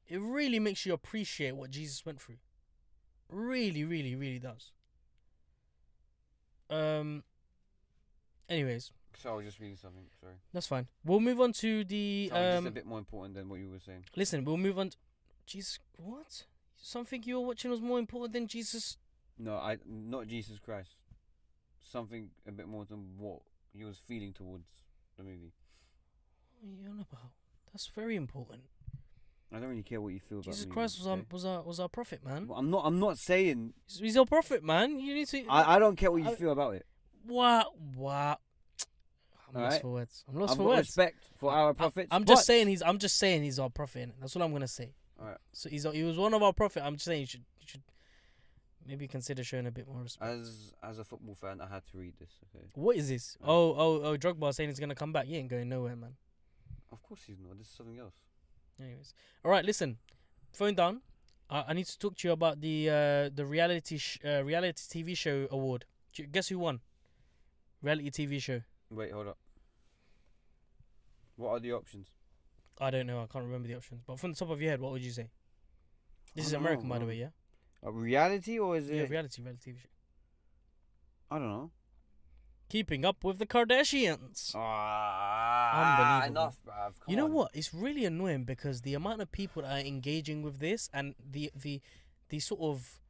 it really makes you appreciate what Jesus went through. Really, really, really does. Anyways. So I was just reading something. Sorry. That's fine. We'll move on to the just a bit more important than what you were saying. Listen, we'll move on. Jesus, what? Something you were watching was more important than Jesus? No, not Jesus Christ. Something a bit more than what you was feeling towards the movie. What are you on about? That's very important. I don't really care what you feel about Jesus movies, Christ was okay? was our prophet, man. Well, I'm not saying He's our prophet, man. You need to. I don't care what you feel about it. What? I'm lost for words. I'm lost for words. Respect for our prophets. I'm just saying he's our prophet. That's what I'm gonna say. All right. So he was one of our prophet. I'm just saying you should maybe consider showing a bit more respect. As a football fan, I had to read this. Okay. What is this? Oh, Drogba saying he's gonna come back. He ain't going nowhere, man. Of course he's not. This is something else. Anyways, all right. Listen, phone down. I need to talk to you about the reality TV show award. Guess who won? Reality TV show. Wait, hold up. What are the options? I don't know. I can't remember the options. But from the top of your head, what would you say? This is American, by the way, yeah? A reality or is it? Yeah, reality TV show. I don't know. Keeping Up with the Kardashians. Unbelievable. Enough, bruv. You know what? It's really annoying because the amount of people that are engaging with this and the sort of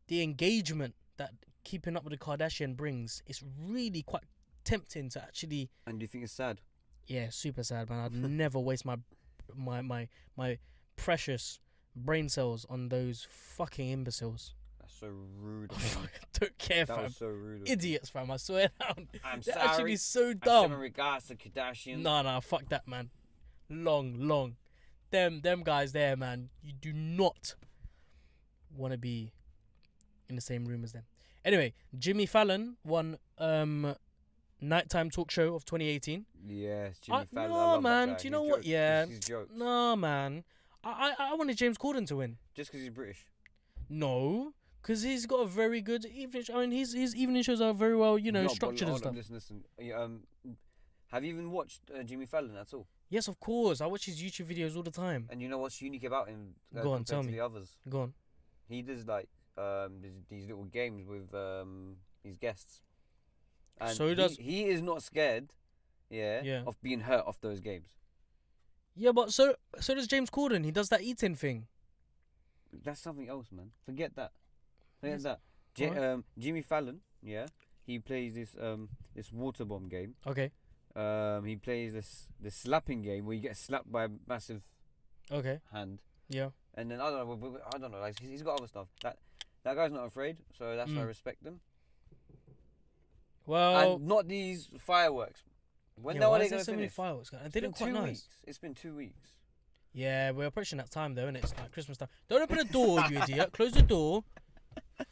the engagement that Keeping Up with the Kardashian brings is really quite tempting to actually. And do you think it's sad? Yeah, super sad, man. I'd never waste my precious brain cells on those fucking imbeciles. That's so rude. I don't care, fam. That was so rude. Idiots, fam. I swear down. I'm They're sorry. actually so dumb. In regards to Kardashian. Nah, fuck that, man. Long. Them guys there, man. You do not want to be in the same room as them. Anyway, Jimmy Fallon won nighttime talk show of 2018. Yes, Jimmy Fallon. No, man. Do you know what? Yeah. He's jokes. No, man. I wanted James Corden to win. Just because he's British? No, because he's got a very good evening show. I mean, his evening shows are very well, structured and stuff. Listen. Have you even watched Jimmy Fallon at all? Yes, of course. I watch his YouTube videos all the time. And you know what's unique about him? Go on, tell me. The others? Go on. He does like these little games with his guests. And so he is not scared, of being hurt off those games. Yeah, but so does James Corden. He does that eating thing. That's something else, man. Forget that. Jimmy Fallon, he plays this water bomb game. Okay. He plays this slapping game where you get slapped by a massive hand. Yeah. And then I don't know. Like he's got other stuff. That guy's not afraid, so that's why I respect him. Well, and not these fireworks. When why are they is there going to so many finish? fireworks? They look quite nice. It's been 2 weeks. Yeah, we're approaching that time though, and it's like Christmas time. Don't open the door, you idiot. Close the door.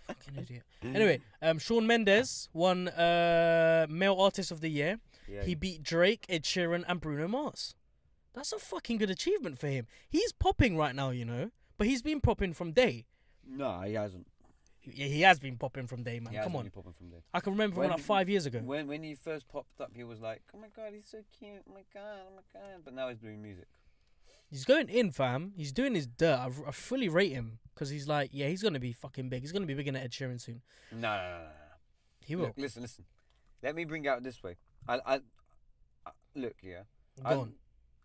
Fucking idiot. Anyway, Shawn Mendes won Male Artist of the Year. Yeah. He beat Drake, Ed Sheeran, and Bruno Mars. That's a fucking good achievement for him. He's popping right now, but he's been popping from day. No, he hasn't. Yeah, he has been popping from day, man. He Come on. Been popping from day. I can remember from like 5 years ago. When he first popped up, he was like, "Oh my god, he's so cute! Oh my god!" But now he's doing music. He's going in, fam. He's doing his dirt. I fully rate him because he's like, he's gonna be fucking big. He's gonna be bigger than Ed Sheeran soon. No. He will. Look, listen. Let me bring it out this way. I look, yeah. Go on.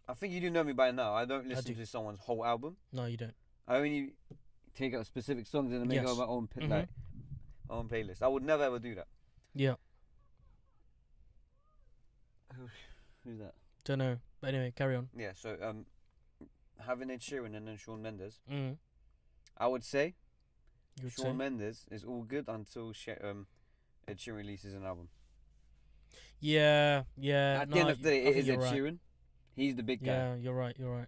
I think you do know me by now. I don't listen to someone's whole album. No, you don't. I only take out specific songs and make it my own own playlist. I would never ever do that. Yeah. Who's that? Don't know. But anyway, carry on. Yeah. So having Ed Sheeran and then Shawn Mendes, Mm. I would say Shawn Mendes is all good until Ed Sheeran releases an album. Yeah. At the end of the day, it is Ed Sheeran. He's the big guy. Yeah, you're right.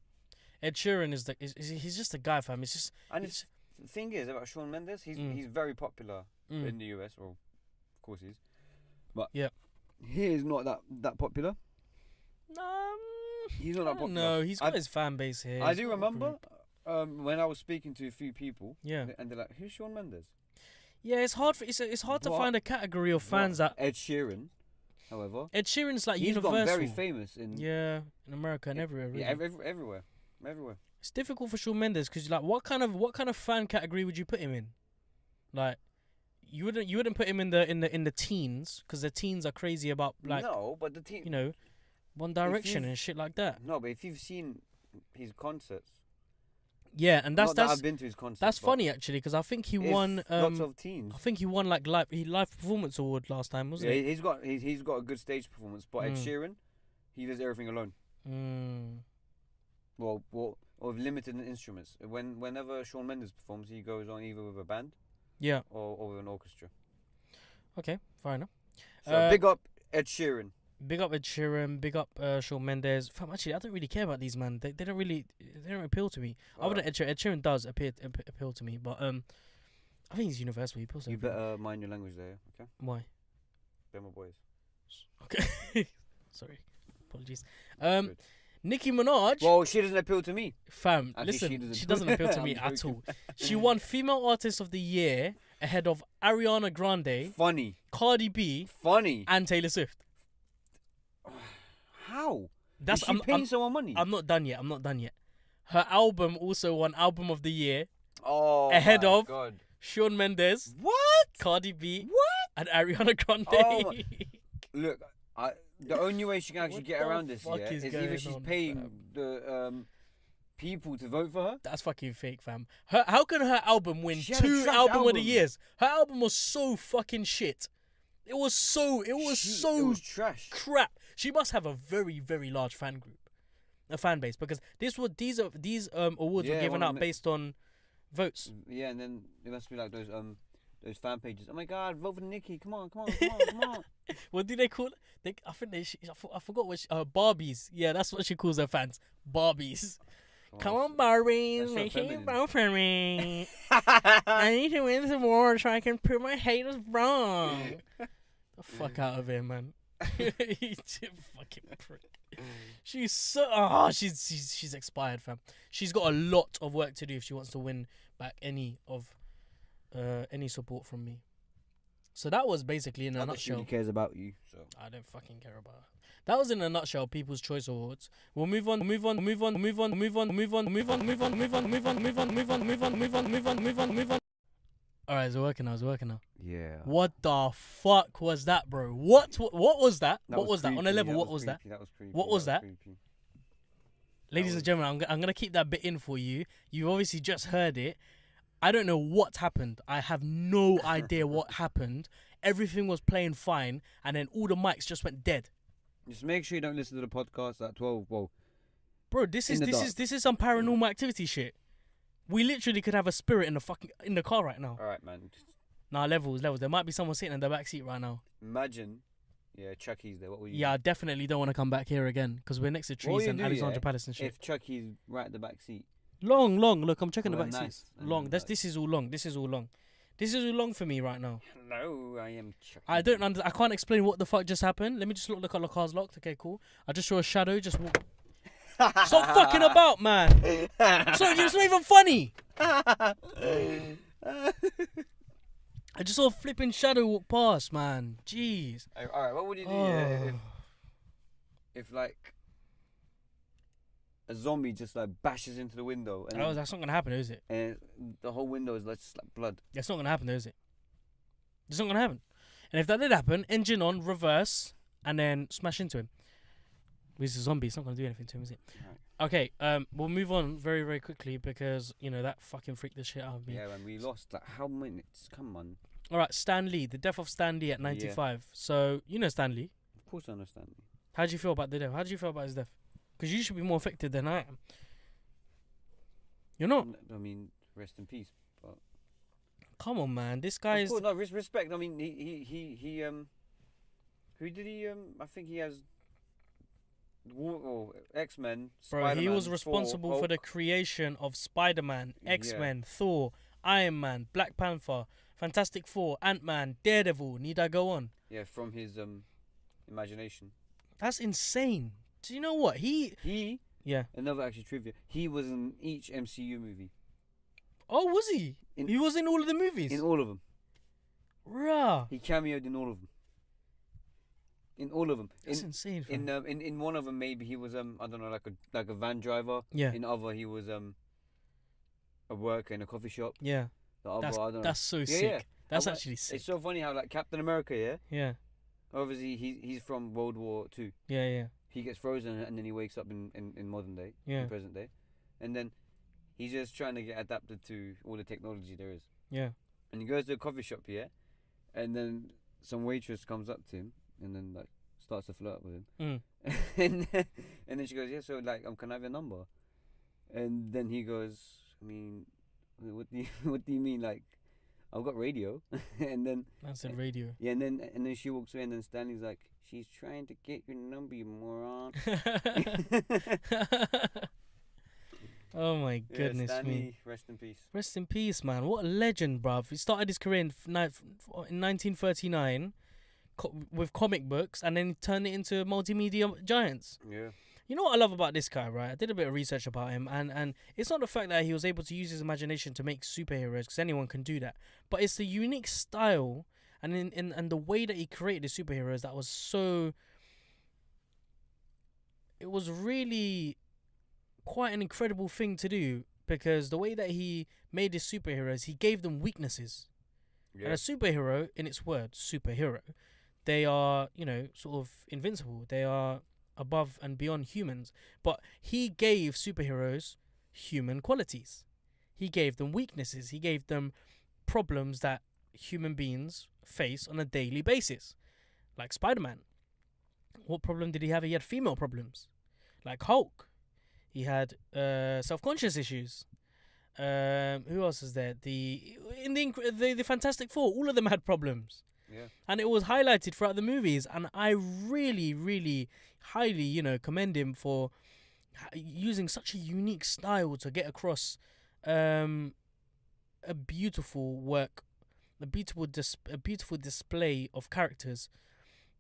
Ed Sheeran he's just a guy, fam. It's just. And the thing is about Shawn Mendes, he's very popular in the US, or of course he is. But he is not that popular. He's not that popular. No, he's got his fan base here. I do remember when I was speaking to a few people. Yeah. And they're like, "Who's Shawn Mendes?" Yeah, it's hard to find a category of fans that. Ed Sheeran, however. Ed Sheeran's like he's universal. He's got very famous in. Yeah, in America and everywhere. Really. Yeah, everywhere. Everywhere. It's difficult for Shawn Mendes because like, what kind of fan category would you put him in? Like, you wouldn't put him in the teens because the teens are crazy about like. No, but the teen. You know, One Direction and shit like that. No, but if you've seen his concerts. Yeah, and that's I've been to his concerts. That's funny actually because I think he won. Lots of teens. I think he won like live performance award last time, wasn't it? Yeah, he's got a good stage performance, but Ed Sheeran, he does everything alone. Well, with limited instruments. Whenever Shawn Mendes performs, he goes on either with a band, or with an orchestra. Okay, fair enough. So big up Ed Sheeran. Big up Ed Sheeran. Big up Shawn Mendes. Actually, I don't really care about these, man. They don't appeal to me. Other than Ed Sheeran does appeal to me, but I think he's universal. He appeals to everyone. Better mind your language there, okay? Why? They're my boys. Okay. Sorry. Apologies. Nicki Minaj. Well, she doesn't appeal to me. Fam, actually, listen, she doesn't appeal to me at all. She won Female Artist of the Year ahead of Ariana Grande. Funny. Cardi B. Funny. And Taylor Swift. How? Is she paying someone money? I'm not done yet. Her album also won Album of the Year. Oh, ahead of God. Shawn Mendes. What? Cardi B. What? And Ariana Grande. Oh, look, the only way she can actually get around this is either she's paying the people to vote for her. That's fucking fake, fam. How can her album win 2 album of the years? Her album was so fucking shit. It was so trash. Crap. She must have a very, very large fan base, because these awards were given out based on votes. Yeah, and then it must be like those fan pages. Oh my God, vote for Nicki! Come on! What do they call it? I forgot what Barbies. Yeah, that's what she calls her fans. Barbies. Come on, Barbies, make sure you vote for me. I need to win this award so I can prove my haters wrong. The fuck out of here, man. Fucking prick. She's she's expired, fam. She's got a lot of work to do if she wants to win back any support from me. So that was basically in a nutshell. She cares about you, so I don't fucking care about her. That was in a nutshell People's Choice Awards. We'll move on. Alright, it's working now. Yeah. What the fuck was that, bro? What was that? What was that? On a level, what was that? That was creepy. What was that? Ladies and gentlemen, I'm gonna keep that bit in for you. You obviously just heard it. I don't know what happened. I have no idea what happened. Everything was playing fine, and then all the mics just went dead. Just make sure you don't listen to the podcast at 12. Whoa. Bro, this is some paranormal activity shit. We literally could have a spirit in the car right now. All right, man. Nah, levels. There might be someone sitting in the back seat right now. Imagine, Chucky's there. What will you? Yeah, I definitely don't want to come back here again because we're next to trees and Alexandra Palace and shit. If Chucky's right at the back seat. Long. Look, I'm checking the back seats. Long. This is all long. This is all long for me right now. Hello, I am Chucky. I can't explain what the fuck just happened. Let me just look at the car's locked. Okay, cool. I just saw a shadow just walk. Stop fucking about, man. It's not even funny. I just saw a flipping shadow walk past, man. Jeez. Alright, what would you do if like a zombie just like bashes into the window? And that's not gonna happen, is it? And the whole window is just like blood. That's not gonna happen, is it? It's not gonna happen. And if that did happen, engine on, reverse, and then smash into him. He's a zombie. It's not going to do anything to him, is it? Right. Okay, we'll move on very, very quickly because, that fucking freaked the shit out of me. Yeah, man, we lost, how many minutes? Come on. All right, Stan Lee. The death of Stan Lee at 95. Yeah. So, you know Stan Lee. Of course I know Stan Lee. How do you feel about the death? How do you feel about his death? Because you should be more affected than I am. You're not. I mean, rest in peace, but... Come on, man. This guy is... No, respect. I mean, he who did he, I think he has... X-Men, bro, Spider-Man, he was responsible for the creation of Spider-Man, X-Men, Thor, Iron Man, Black Panther, Fantastic Four, Ant-Man, Daredevil. Need I go on? Yeah, from his imagination. That's insane. Do you know what? Another actually trivia. He was in each MCU movie. Oh, was he? He was in all of the movies? In all of them. Rah. He cameoed in all of them. In all of them. That's insane. In one of them, maybe he was I don't know, like a van driver. Yeah. In other, he was a worker in a coffee shop. Yeah. The other, That's I don't know. that's so sick. Yeah. That's actually sick. It's so funny how like Captain America, yeah. Yeah. Obviously, he's from World War II. Yeah. Yeah. He gets frozen and then he wakes up in modern day, in present day, and then he's just trying to get adapted to all the technology there is. Yeah. And he goes to a coffee shop here, and then some waitress comes up to him and then like starts to flirt with him. and then she goes, yeah, so like can I have your number? And then he goes, I mean, what do you mean, like I've got radio? And then I said radio. Yeah, and then she walks away, and then Stanley's like, she's trying to get your number, you moron. Oh my goodness Stanley, me! Rest in peace. Rest in peace, man. What a legend, bruv. He started his career in 1939 with comic books, and then turned it into multimedia giants. Yeah. You know what I love about this guy, right? I did a bit of research about him, and it's not the fact that he was able to use his imagination to make superheroes, because anyone can do that. But it's the unique style and the way that he created the superheroes that was so... It was really quite an incredible thing to do, because the way that he made his superheroes, he gave them weaknesses. Yeah. And a superhero, in its word, superhero, they are, sort of invincible. They are above and beyond humans, but he gave superheroes human qualities. He gave them weaknesses. He gave them problems that human beings face on a daily basis, like Spider-Man. What problem did he have? He had female problems, like Hulk. He had self-conscious issues. Who else is there? The Fantastic Four. All of them had problems. Yeah. And it was highlighted throughout the movies, and I really, really highly, commend him for using such a unique style to get across a beautiful work, a beautiful display of characters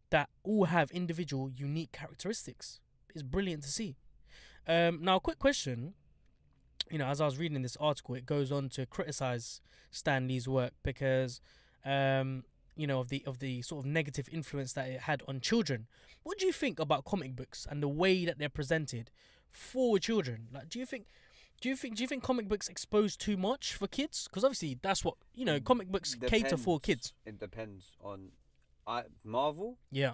that all have individual, unique characteristics. It's brilliant to see. Now, a quick question. As I was reading this article, it goes on to criticize Stan Lee's work because of the sort of negative influence that it had on children. What do you think about comic books and the way that they're presented for children? Like, do you think comic books expose too much for kids? Because obviously that's what comic books cater for kids. It depends on Marvel. Yeah,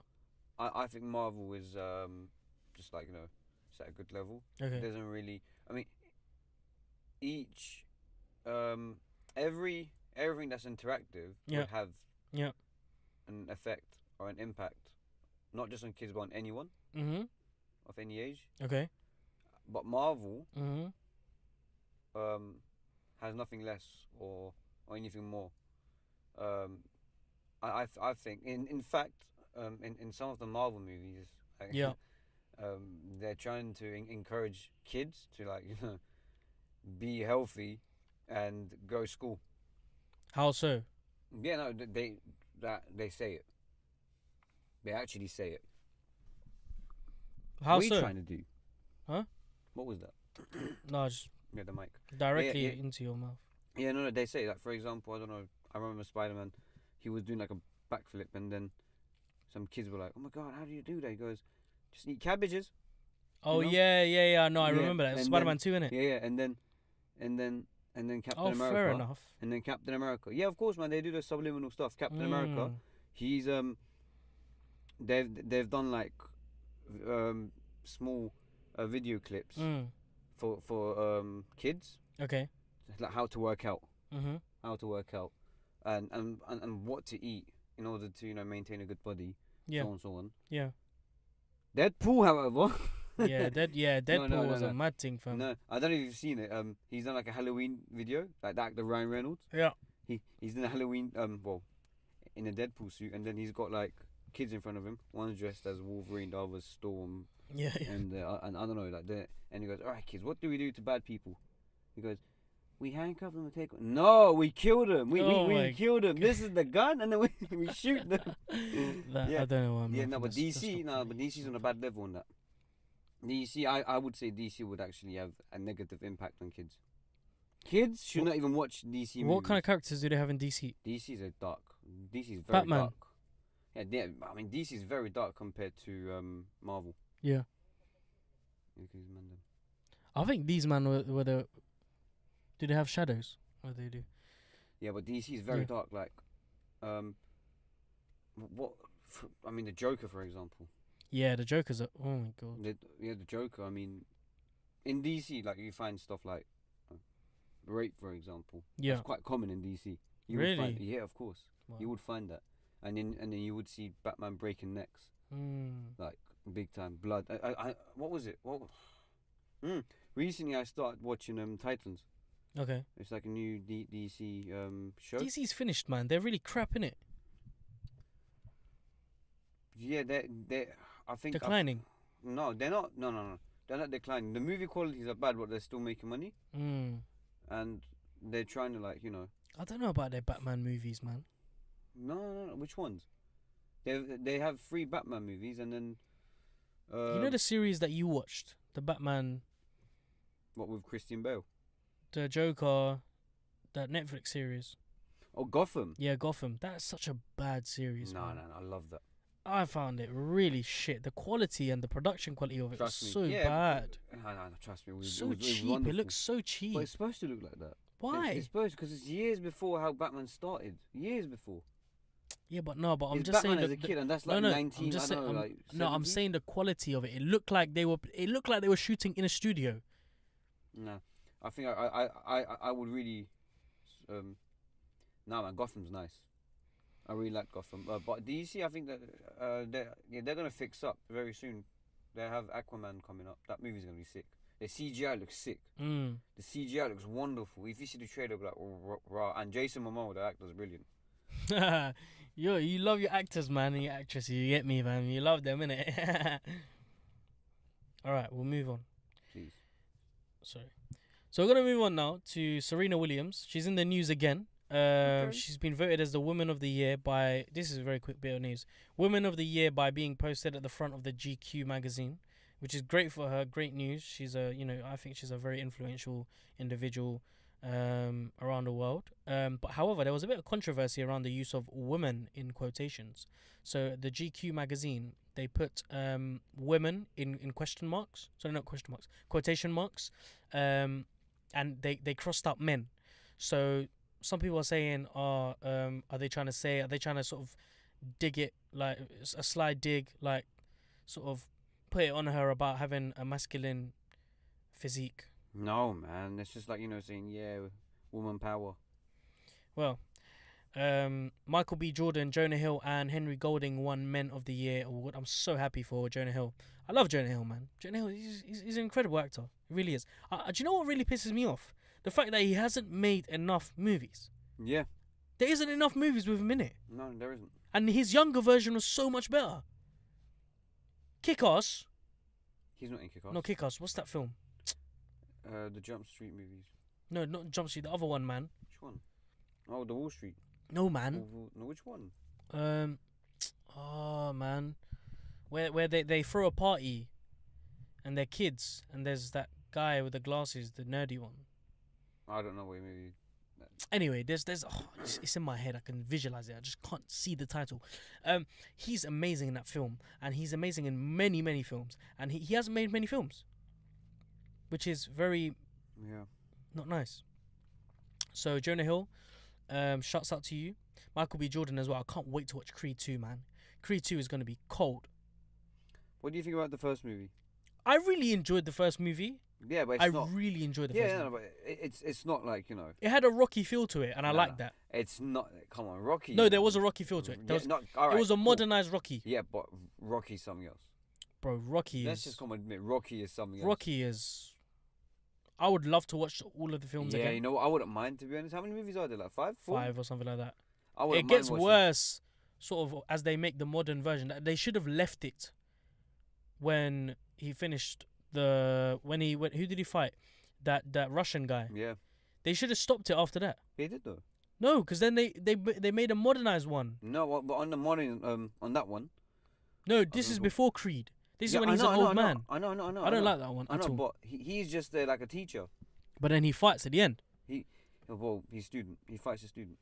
I think Marvel is just like it's at a good level. Okay. It doesn't really. I mean, each everything that's interactive will have an effect or an impact, not just on kids but on anyone of any age. Okay. But Marvel has nothing less or anything more. I think in fact in some of the Marvel movies, they're trying to encourage kids to be healthy and go to school. How so? Yeah, no, they say it. They actually say it. How what so? What are you trying to do? Huh? What was that? No, just the mic. Directly into your mouth. Yeah, no, they say, like, for example, I don't know, I remember Spider-Man, he was doing like a backflip, and then some kids were like, oh my god, how do you do that? He goes, just eat cabbages. Oh, yeah, no, I remember that. Spider-Man 2, innit? Yeah, and then Captain America. Fair enough. And then Captain America. Yeah, of course, man, they do the subliminal stuff. Captain America, he's, they've done like, small video clips for kids. Okay. Like how to work out. How to work out. And what to eat in order to, maintain a good body. Yeah. So on and so on. Yeah. Deadpool, however. Deadpool was a mad thing, fam. No, I don't know if you've seen it. He's done like a Halloween video, like the actor Ryan Reynolds. Yeah. He's in a Halloween, in a Deadpool suit, and then he's got like kids in front of him. One's dressed as Wolverine, the other's Storm. Yeah. And I don't know, and he goes, all right, kids, what do we do to bad people? He goes, we handcuff them and take them. No, we killed them. We killed them. This is the gun, and then we shoot them. I don't know why. But DC's on a bad level on that. DC, I would say DC would actually have a negative impact on kids. Kids should not even watch DC movies. What kind of characters do they have in DC? DC's very dark. Yeah, I mean DC is very dark compared to Marvel. Yeah. I think these man were the. Do they have shadows? Or they do? Yeah, but DC is very dark. Like, what? I mean, the Joker, for example. Yeah, the Joker's oh my god. The Joker. I mean, in DC, like you find stuff like rape, for example. Yeah, it's quite common in DC. Really? Yeah, of course. Wow. You would find that, and then you would see Batman breaking necks, like big time blood. What was it? Recently I started watching Titans. Okay. It's like a new DC show. DC's finished, man. They're really crap, innit? Yeah, they I think declining. No, they're not. No. They're not declining. The movie qualities are bad, but they're still making money. And they're trying to I don't know about their Batman movies, man. No. Which ones? They have 3 Batman movies, and then. You know the series that you watched, the Batman. What with Christian Bale? The Joker, that Netflix series. Oh, Gotham. Yeah, Gotham. That's such a bad series. No, I love that. I found it really shit. The quality and the production quality of it was so bad. No, trust me. So cheap. It looks so cheap. But it's supposed to look like that. Why? It's supposed because it's years before how Batman started. Years before. Yeah, but I'm just Batman saying as a kid, and that's like 19. I'm saying the quality of it. It looked like they were shooting in a studio. No, I think I would really. No, man, Gotham's nice. I really like Gotham, but DC, I think that they're gonna fix up very soon. They have Aquaman coming up. That movie's gonna be sick. The CGI looks sick. The CGI looks wonderful. If you see the trailer, it'll be like raw. And Jason Momoa, the actor's brilliant. Yo, you love your actors, man, and your actresses. You get me, man. You love them, innit? All right, we'll move on. Please. Sorry. So we're gonna move on now to Serena Williams. She's in the news again. Okay. She's been voted as the Woman of the Year by. This is a very quick bit of news. Woman of the Year by being posted at the front of the GQ magazine, which is great for her. Great news. She's I think she's a very influential individual around the world. But however, there was a bit of controversy around the use of women in quotations. So the GQ magazine, they put women in question marks. Sorry, not question marks, quotation marks. And they crossed out men. So some people are saying, are they trying to sort of dig it, like a sly dig, like sort of put it on her about having a masculine physique? No, man. It's just like, saying, yeah, woman power. Well, Michael B. Jordan, Jonah Hill, and Henry Golding won Men of the Year award. I'm so happy for Jonah Hill. I love Jonah Hill, man. Jonah Hill, he's an incredible actor. He really is. Do you know what really pisses me off? The fact that he hasn't made enough movies. Yeah. There isn't enough movies with him in it. No, there isn't. And his younger version was so much better. Kick-Ass. He's not in Kick-Ass. No, Kick-Ass. What's that film? The Jump Street movies. No, not Jump Street. The other one, man. Which one? Oh, the Wall Street. No, man. No, which one? Oh, man. Where they throw a party and they're kids and there's that guy with the glasses, the nerdy one. I don't know what maybe. Anyway, it's in my head. I can visualize it. I just can't see the title. He's amazing in that film, and he's amazing in many, many films. And he hasn't made many films, which is very not nice. So Jonah Hill, shouts out to you. Michael B. Jordan as well. I can't wait to watch Creed 2, man. Creed 2 is going to be cold. What do you think about the first movie? I really enjoyed the first movie. Yeah, but I really enjoyed the first movie. Yeah, but it's not like, It had a Rocky feel to it, and I like that. It's not. Come on, Rocky. No, there was a Rocky feel to it. It was a modernized Rocky. Yeah, but Rocky's something else. Bro, Rocky Let's just come and admit, Rocky is something else. Rocky is. I would love to watch all of the films again. Yeah, you know what? I wouldn't mind, to be honest. How many movies are there? Like 5? 4? 5 or something like that. It gets worse, sort of, as they make the modern version. They should have left it when he finished who did he fight? That Russian guy. Yeah. They should have stopped it after that. They did though. No, because then they made a modernized one. No, but on the modern on that one. No, this is before Creed. This is when he's an old man. I know. I don't like that one at all. But he's just there like a teacher. But then he fights at the end. He's student. He fights a student.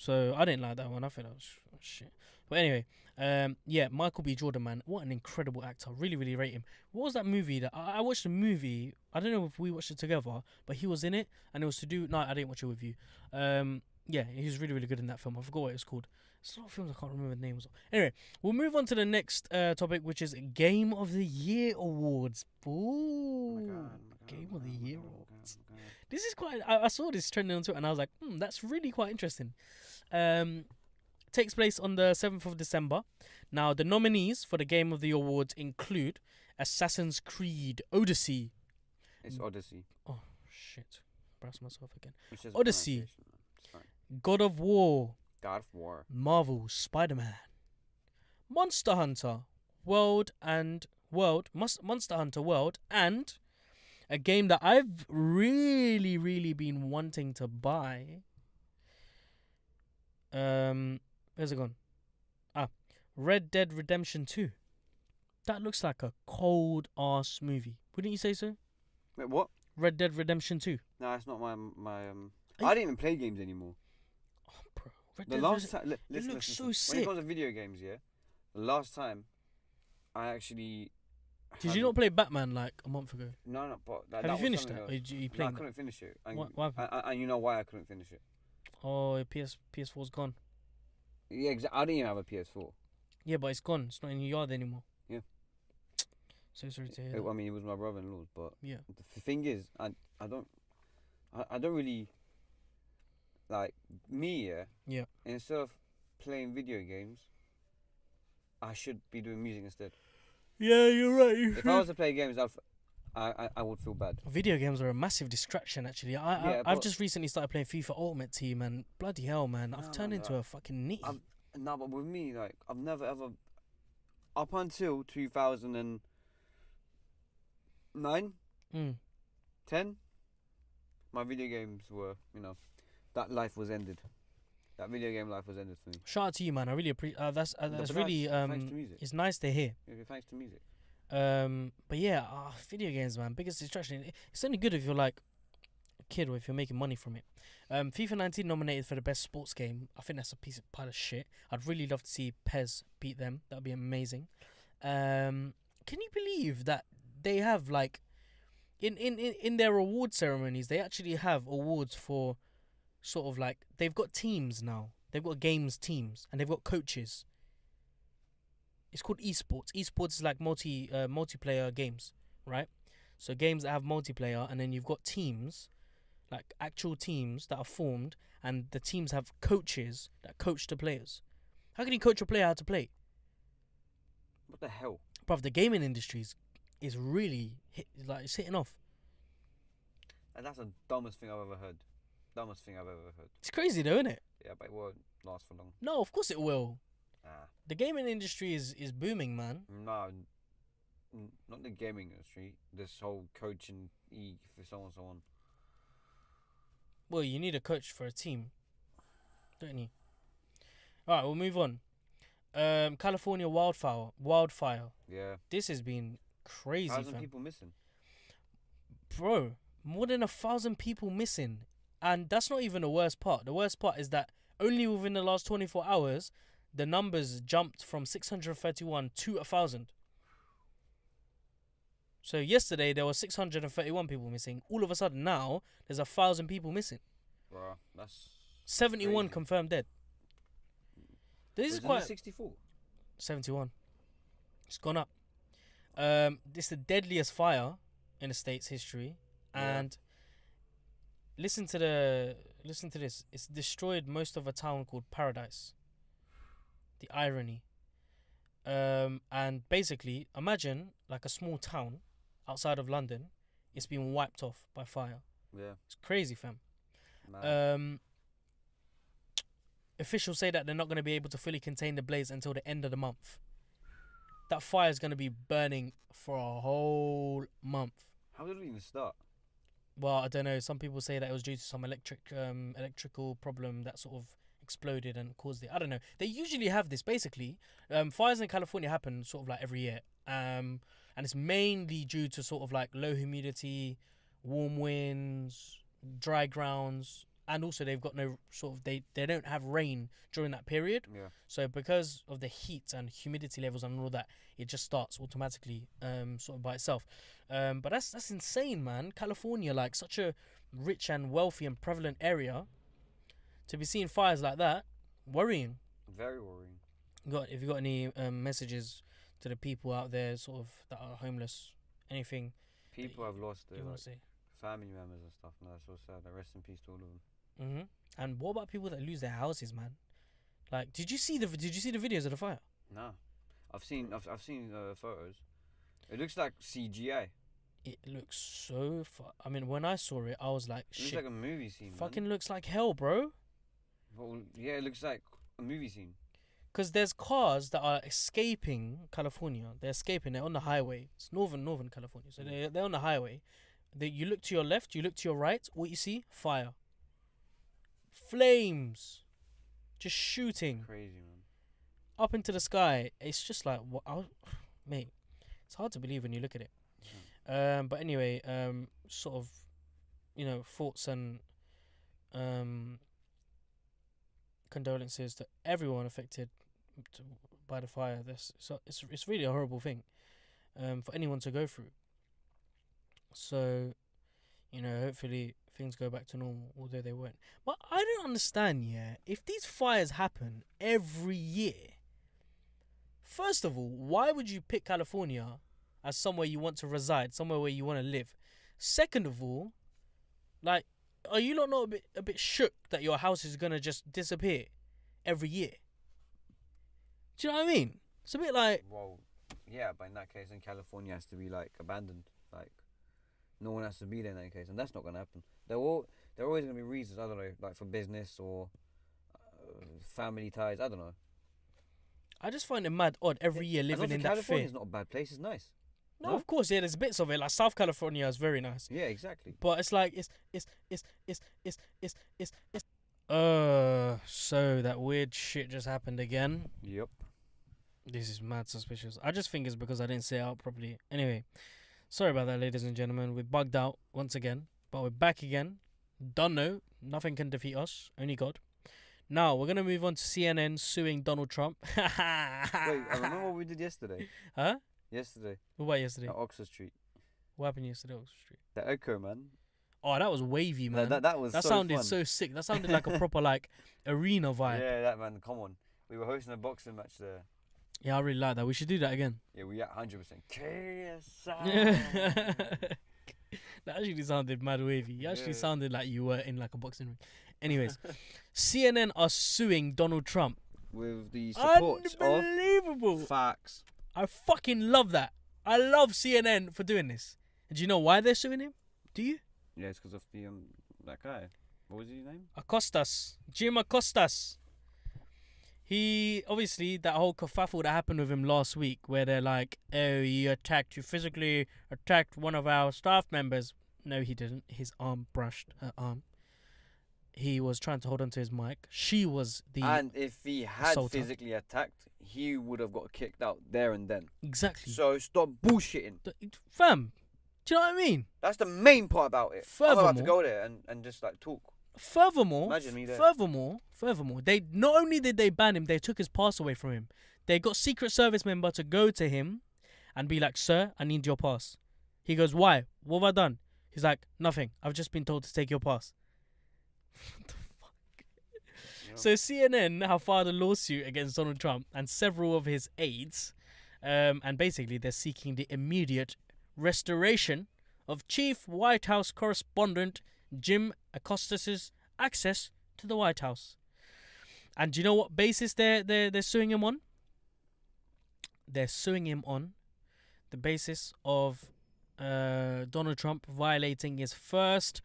So I didn't like that one. I thought that was shit. But anyway, yeah, Michael B. Jordan, man, what an incredible actor. Really, really rate him. What was that movie that I watched? A movie. I don't know if we watched it together, but he was in it, and it was to do. No, I didn't watch it with you. Yeah, he was really, really good in that film. I forgot what it was called. There's a lot of films I can't remember the names of. Anyway, we'll move on to the next topic, which is Game of the Year awards. Ooh, Game of the Year awards. This is quite. I saw this trending on Twitter, and I was like, that's really quite interesting. Takes place on the 7th of December. Now, the nominees for the Game of the Awards include Assassin's Creed Odyssey. It's Odyssey. Oh, shit. Embarrass myself again. Odyssey. God of War. Marvel Spider-Man. Monster Hunter World, and Monster Hunter World, and a game that I've really, really been wanting to buy. Where's it gone? Red Dead Redemption 2. That looks like a cold ass movie. Wouldn't you say so? Wait, what? Red Dead Redemption 2. No, it's not my I don't even play games anymore. Oh, bro. The last time, it looks so when sick. it comes to video games, yeah, the last time I actually. Did you not play Batman like a month ago? No, but have you finished that? Or you no, I couldn't finish it. And, and you know why I couldn't finish it? Oh, PS4's gone. Yeah, I didn't even have a PS4. Yeah, but it's gone. It's not in your yard anymore. Yeah. So sorry to hear that. I mean, it was my brother-in-law's, but yeah. The thing is, I don't really like me. Yeah. Yeah. Instead of playing video games, I should be doing music instead. Yeah, you're right. If I was to play games, I would feel bad. Video games are a massive distraction, actually. I've just recently started playing FIFA Ultimate Team, and bloody hell, man, I've turned into a fucking nitty. No, but with me, like, I've never ever, up until 2009, 10, my video games were, that life was ended. That video game life was ended for me. Shout out to you, man. I really appreciate. That's really thanks to music. It's nice to hear. Yeah, thanks to music. But yeah, video games, man, biggest distraction. It's only good if you're like a kid or if you're making money from it. FIFA 19 nominated for the best sports game. I think that's a pile of shit. I'd really love to see PES beat them. That'd be amazing. Can you believe that they have like in their award ceremonies, they actually have awards for sort of like, they've got teams now. They've got games teams and they've got coaches. It's called esports. Esports is like multiplayer games, right? So games that have multiplayer, and then you've got teams, like actual teams that are formed, and the teams have coaches that coach the players. How can you coach a player how to play? What the hell? Bruv, the gaming industry is really it's hitting off. And that's the dumbest thing I've ever heard. Dumbest thing I've ever heard. It's crazy though, isn't it? Yeah, but it won't last for long. No, of course it will. Nah. The gaming industry is booming, man. No, not the gaming industry. This whole coaching for so on. Well, you need a coach for a team, don't you? Alright, we'll move on. California wildfire. Yeah. This has been crazy, 1,000 people missing. Bro, more than 1,000 people missing. And that's not even the worst part. The worst part is that only within the last 24 hours, the numbers jumped from 631 to 1,000. So yesterday there were 631 people missing. All of a sudden now there's 1,000 people missing. Bro, that's 71 crazy. Confirmed dead. This is quite 64. 71. It's gone up. This is the deadliest fire in the state's history, and listen to this. It's destroyed most of a town called Paradise. The irony. And basically, imagine like a small town outside of London. It's been wiped off by fire. Yeah. It's crazy, fam. Man. Officials say that they're not going to be able to fully contain the blaze until the end of the month. That fire is going to be burning for a whole month. How did it even start? Well, I don't know. Some people say that it was due to some electrical problem that sort of exploded and caused it. I don't know. They usually have this. Basically, fires in California happen sort of like every year. And it's mainly due to sort of like low humidity, warm winds, dry grounds, and also they've got no sort of they don't have rain during that period. Yeah. So because of the heat and humidity levels and all that, it just starts automatically sort of by itself. But that's insane, man. California, like such a rich and wealthy and prevalent area, to be seeing fires like that, worrying. Very worrying. If you got any messages to the people out there, sort of that are homeless, anything? People have lost their say? family members and stuff. No, that's so sad. Rest in peace to all of them. And what about people that lose their houses, man? Like, did you see the videos of the fire? No, I've seen photos. It looks like CGI. It looks so I mean, when I saw it, I was like, shit. It looks like a movie scene. Fucking looks like hell, bro. Well, yeah, it looks like a movie scene. Because there's cars that are escaping California. They're escaping. They're on the highway. It's northern California. So they're on the highway. You look to your left. You look to your right. What you see? Fire. Flames. Just shooting. Crazy, man. Up into the sky. It's just like, what? Mate, it's hard to believe when you look at it. Yeah. But anyway, sort of, thoughts and condolences to everyone affected by the fire. It's really a horrible thing for anyone to go through. So, hopefully things go back to normal, although they won't. But I don't understand, if these fires happen every year, first of all, why would you pick California as somewhere you want to reside, somewhere where you want to live? Second of all, like, are you not a bit shook that your house is going to just disappear every year? Do you know what I mean? It's a bit like... Well, yeah, but in that case, then California has to be, like, abandoned. Like, no one has to be there in that case, and that's not going to happen. There are always going to be reasons, I don't know, like for business or family ties, I don't know. I just find it mad odd every year living in that fear. California's not a bad place, it's nice. No, of course, yeah, there's bits of it. Like South California is very nice. Yeah, exactly. But it's like so that weird shit just happened again. Yep. This is mad suspicious. I just think it's because I didn't say it out properly. Anyway, sorry about that, ladies and gentlemen. We bugged out once again, but we're back again. Don't know. Nothing can defeat us. Only God. Now, we're going to move on to CNN suing Donald Trump. Wait, I remember what we did yesterday. Huh? Yesterday. What about yesterday? At Oxford Street. What happened yesterday at Oxford Street? The Echo, man. Oh, that was wavy, man. That sounded fun. so sick. That sounded like a proper, like, arena vibe. Yeah, that, man. Come on. We were hosting a boxing match there. Yeah, I really like that. We should do that again. Yeah, we at 100%. KSI. That actually sounded mad wavy. You actually sounded like you were in, like, a boxing ring. Anyways, CNN are suing Donald Trump. With the support Unbelievable. of facts. I fucking love that. I love CNN for doing this. And do you know why they're suing him? Do you? Yeah, it's because of the that guy. What was his name? Jim Acosta. He, obviously, that whole kerfuffle that happened with him last week, where they're like, oh, you physically attacked one of our staff members. No, he didn't. His arm brushed her arm. He was trying to hold onto his mic. She was the And if he had assaulter. physically attacked, he would have got kicked out there and then. Exactly. So stop bullshitting. Fam, do you know what I mean? That's the main part about it. I'm about to go there and just like talk. Furthermore, imagine me there. Furthermore, they not only did they ban him, they took his pass away from him. They got Secret Service member to go to him and be like, "Sir, I need your pass." He goes, "Why? What have I done?" He's like, "Nothing. I've just been told to take your pass." What the fuck? Yep. So CNN have filed a lawsuit against Donald Trump and several of his aides, and basically they're seeking the immediate restoration of Chief White House Correspondent Jim Acosta's access to the White House. And do you know what basis they're suing him on? They're suing him on the basis of Donald Trump violating his First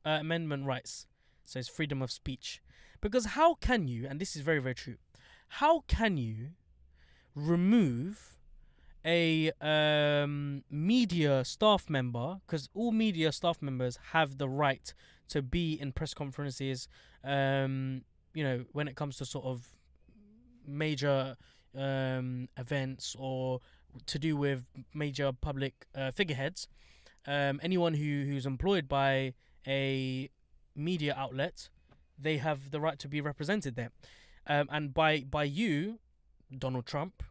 Amendment rights. So it's freedom of speech. Because how can you, and this is very, very true, how can you remove a media staff member, because all media staff members have the right to be in press conferences, when it comes to sort of major events or to do with major public figureheads. Anyone who's employed by a media outlet, they have the right to be represented there. And by you, Donald Trump,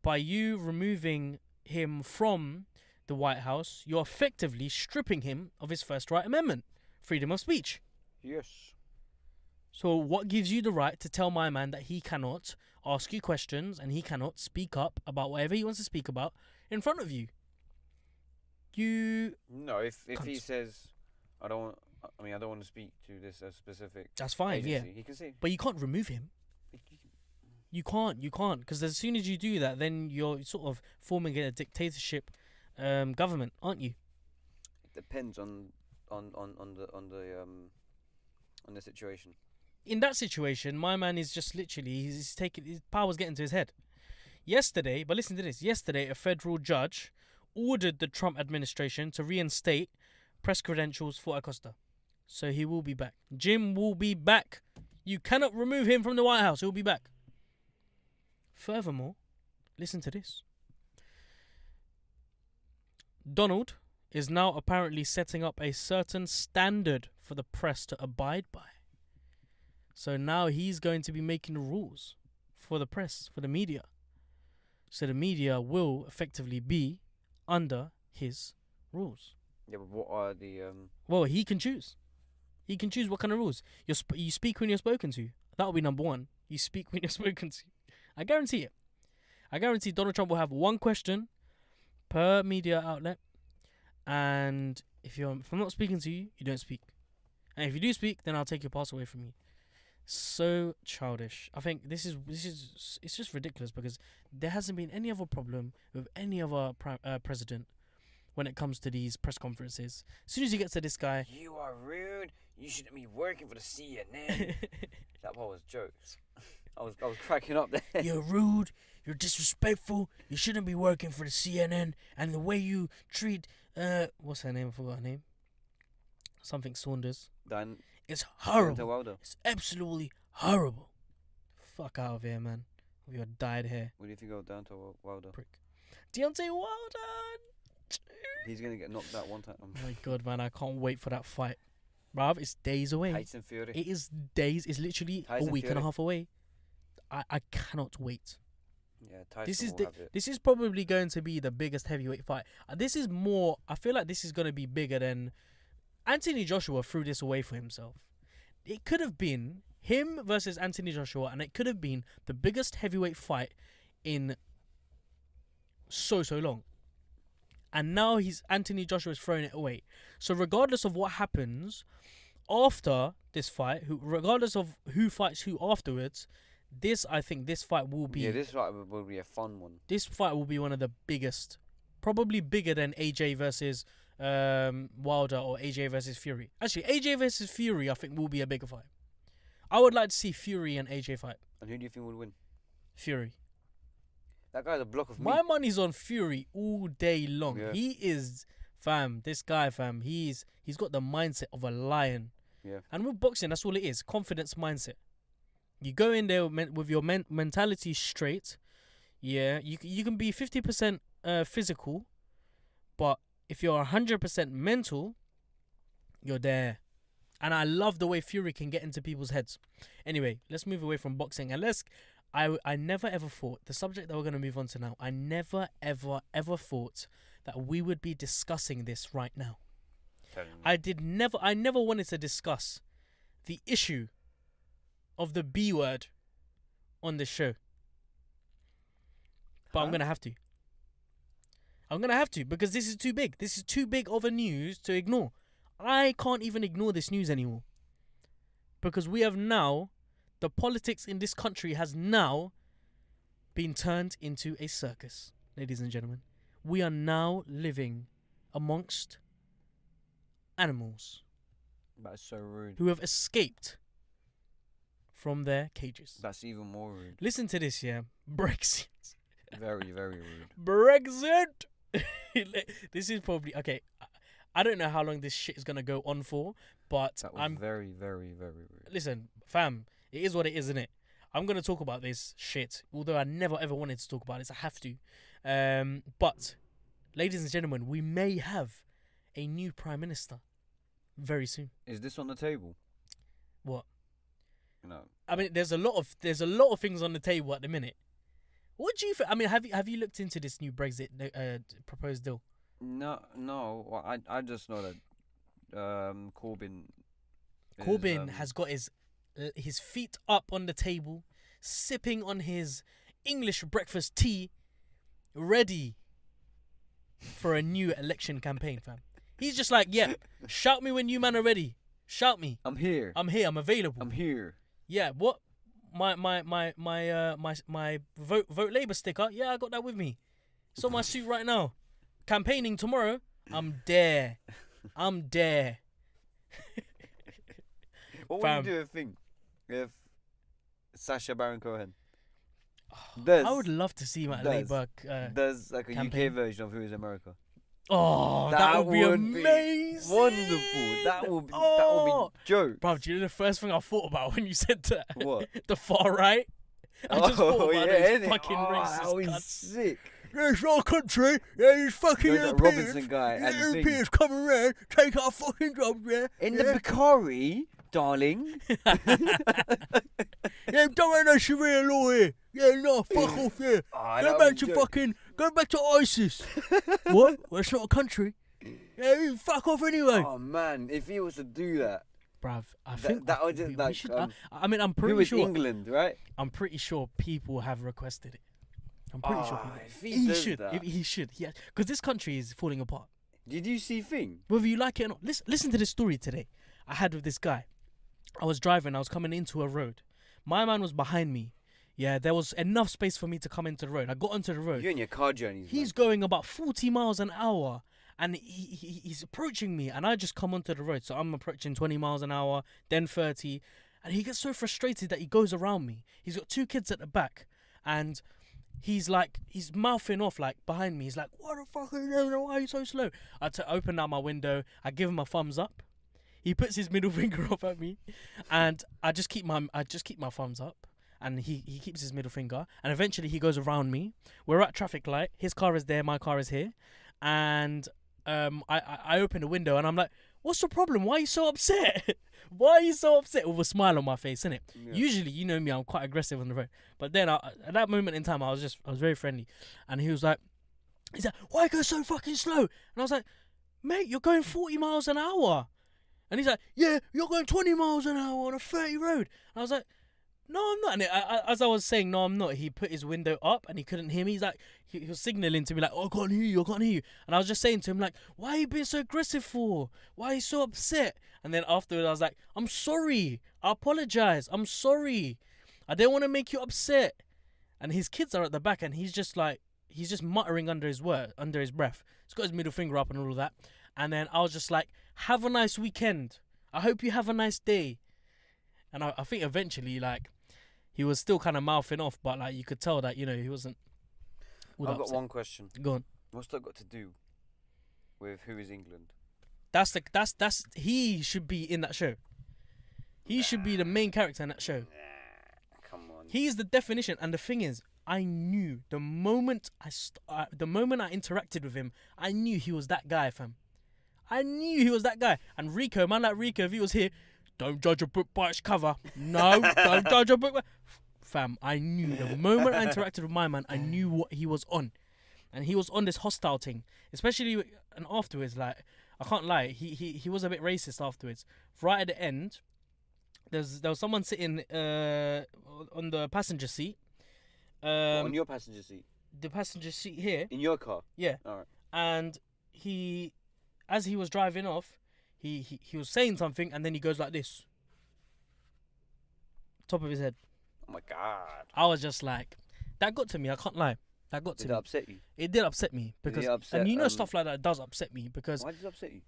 by you removing him from the White House, you're effectively stripping him of his First Right Amendment, freedom of speech. Yes. So what gives you the right to tell my man that he cannot ask you questions and he cannot speak up about whatever he wants to speak about in front of you? No, if he says, I don't want to speak to this specific. That's fine, agency, yeah. He can say. But you can't remove him. You can't, because as soon as you do that, then you're sort of forming a dictatorship government, aren't you? It depends on the situation. In that situation, my man is just literally he's taking his power's getting to his head. Yesterday, but listen to this. Yesterday, a federal judge ordered the Trump administration to reinstate press credentials for Acosta. So he will be back. Jim will be back. You cannot remove him from the White House. He'll be back. Furthermore, listen to this. Donald is now apparently setting up a certain standard for the press to abide by. So now he's going to be making the rules for the press, for the media. So the media will effectively be under his rules. Yeah, but what are the... Well, he can choose. He can choose what kind of rules. You speak when you're spoken to. That will be number one. You speak when you're spoken to. I guarantee it. I guarantee Donald Trump will have one question per media outlet. And if I'm not speaking to you, you don't speak. And if you do speak, then I'll take your pass away from you. So childish. I think this is it's just ridiculous because there hasn't been any other problem with any other president when it comes to these press conferences. As soon as you get to this guy, you are rude. You shouldn't be working for the CNN. That part was jokes. I was cracking up there. You're rude. You're disrespectful. You shouldn't be working for the CNN. And the way you treat what's her name? I forgot her name. Something Saunders. It's horrible. It's absolutely horrible. Fuck out of here, man. With your dyed hair. What do you think of Wilder? Prick. Deontay Wilder. He's gonna get knocked out one time. Oh my god, man! I can't wait for that fight, bruv. It's days away. Tyson Fury. It is days. It's literally Tyson a week Fury. and a half away. I cannot wait. Yeah, Tyson will have it. This is probably going to be the biggest heavyweight fight. This is more. I feel like this is going to be bigger than Anthony Joshua threw this away for himself. It could have been him versus Anthony Joshua, and it could have been the biggest heavyweight fight in so long. And now Anthony Joshua is throwing it away. So regardless of what happens after this fight, regardless of who fights who afterwards, I think this fight will be... Yeah, this fight will be a fun one. This fight will be one of the biggest. Probably bigger than AJ versus Wilder or AJ versus Fury. Actually, AJ versus Fury I think will be a bigger fight. I would like to see Fury and AJ fight. And who do you think will win? Fury. That guy's a block of meat. My money's on Fury all day long. Yeah. He is, this guy, he's got the mindset of a lion. Yeah. And with boxing, that's all it is. Confidence mindset. You go in there with your mentality straight. Yeah, you can be 50% physical, but if you're 100% mental, you're there. And I love the way Fury can get into people's heads. Anyway, let's move away from boxing and I never ever thought, the subject that we're going to move on to now, I never ever thought that we would be discussing this right now. I never wanted to discuss the issue of the B word on the show. But I'm going to have to. I'm going to have to because this is too big. This is too big of a news to ignore. I can't even ignore this news anymore. Because we have now, the politics in this country has now been turned into a circus, ladies and gentlemen. We are now living amongst animals. That's so rude. Who have escaped from their cages. That's even more rude. Listen to this, yeah. Brexit. Very, very rude. Brexit. This is probably... Okay, I don't know how long this shit is going to go on for, but that was very, very, very rude. Listen, fam, it is what it is, isn't it? I'm going to talk about this shit, although I never ever wanted to talk about this. I have to. But, ladies and gentlemen, we may have a new Prime Minister. very soon. Is this on the table? What? No. I mean, there's a lot of things on the table at the minute. What do you think? I mean, have you looked into this new Brexit proposed deal? No. Well, I just know that Corbyn has got his feet up on the table, sipping on his English breakfast tea, ready for a new election campaign, fam. He's just like, yeah, shout me when you man are ready. Shout me. I'm here. I'm available. I'm here. Yeah, what? My vote Labour sticker. Yeah, I got that with me. It's on my suit right now. Campaigning tomorrow. I'm there. What would you do if Sacha Baron Cohen? I would love to see him at Labour. There's like a campaign. UK version of Who Is America. Oh, that would be amazing. Wonderful. That would be joke. Bro, do you know the first thing I thought about when you said that? What? The far right. I just thought about those fucking racist cunts. He's sick. Yeah, it's our country. Yeah, these fucking Europeans. Robinson guy. Yeah, Europeans come around, take our fucking jobs, yeah. In the Bakari, darling. Yeah, don't have no Sharia law here. Yeah, no, fuck off, yeah. Go back to ISIS. What? Well, it's not a country. Yeah, you fuck off anyway. Oh, man, if he was to do that. Bruv, I think that would just we should. I mean, I'm pretty sure. England, right? I'm pretty sure people have requested it. I'm pretty sure people. If he should. That. He should. Yeah, because this country is falling apart. Did you see Thing? Whether you like it or not, listen to this story today I had with this guy. I was driving. I was coming into a road. My man was behind me. Yeah, there was enough space for me to come into the road. I got onto the road. You and your car journeys. He's going about 40 miles an hour. And he's approaching me, and I just come onto the road. So I'm approaching 20 miles an hour, then 30. And he gets so frustrated that he goes around me. He's got 2 kids at the back. And he's mouthing off, like, behind me. He's like, what the fuck are you doing? Why are you so slow? I open out my window. I give him a thumbs up. He puts his middle finger up at me. And I just keep my thumbs up. And he keeps his middle finger. And eventually he goes around me. We're at traffic light. His car is there. My car is here. And I open the window and I'm like, what's the problem? Why are you so upset? Why are you so upset? With a smile on my face, innit? Yeah. Usually, you know me, I'm quite aggressive on the road. But then at that moment in time, I was very friendly. And he's like, why you go so fucking slow? And I was like, mate, you're going 40 miles an hour. And he's like, yeah, you're going 20 miles an hour on a 30 road. And I was like, no, I'm not. And as I was saying, no, I'm not, he put his window up and he couldn't hear me. He's like, he was signaling to me like, oh, I can't hear you. And I was just saying to him like, why are you being so aggressive for? Why are you so upset? And then afterwards I was like, I'm sorry. I apologize. I'm sorry. I didn't want to make you upset. And his kids are at the back and he's just muttering under his breath. He's got his middle finger up and all of that. And then I was just like, have a nice weekend. I hope you have a nice day. And I think eventually, like, he was still kind of mouthing off, but like you could tell that, you know, he wasn't. I've got one question. Go on. What's that got to do with Who Is England? That's he should be in that show. He should be the main character in that show. Come on. He's the definition, and the thing is, I knew the moment I interacted with him, I knew he was that guy, fam. I knew he was that guy. And Rico, man like Rico, if he was here, don't judge a book by its cover. No, don't judge a book by... Fam, I knew the moment I interacted with my man, I knew what he was on. And he was on this hostile thing. Especially, and afterwards, like, I can't lie, he was a bit racist afterwards. Right at the end, there was someone sitting on the passenger seat. On your passenger seat? The passenger seat here. In your car? Yeah. All right. And as he was driving off, he was saying something, and then he goes like this. Top of his head. Oh my God. I was just like, that got to me, I can't lie. That got to me. Did it upset you? It did upset me. Because, and you know stuff like that does upset me because... Why does it upset you?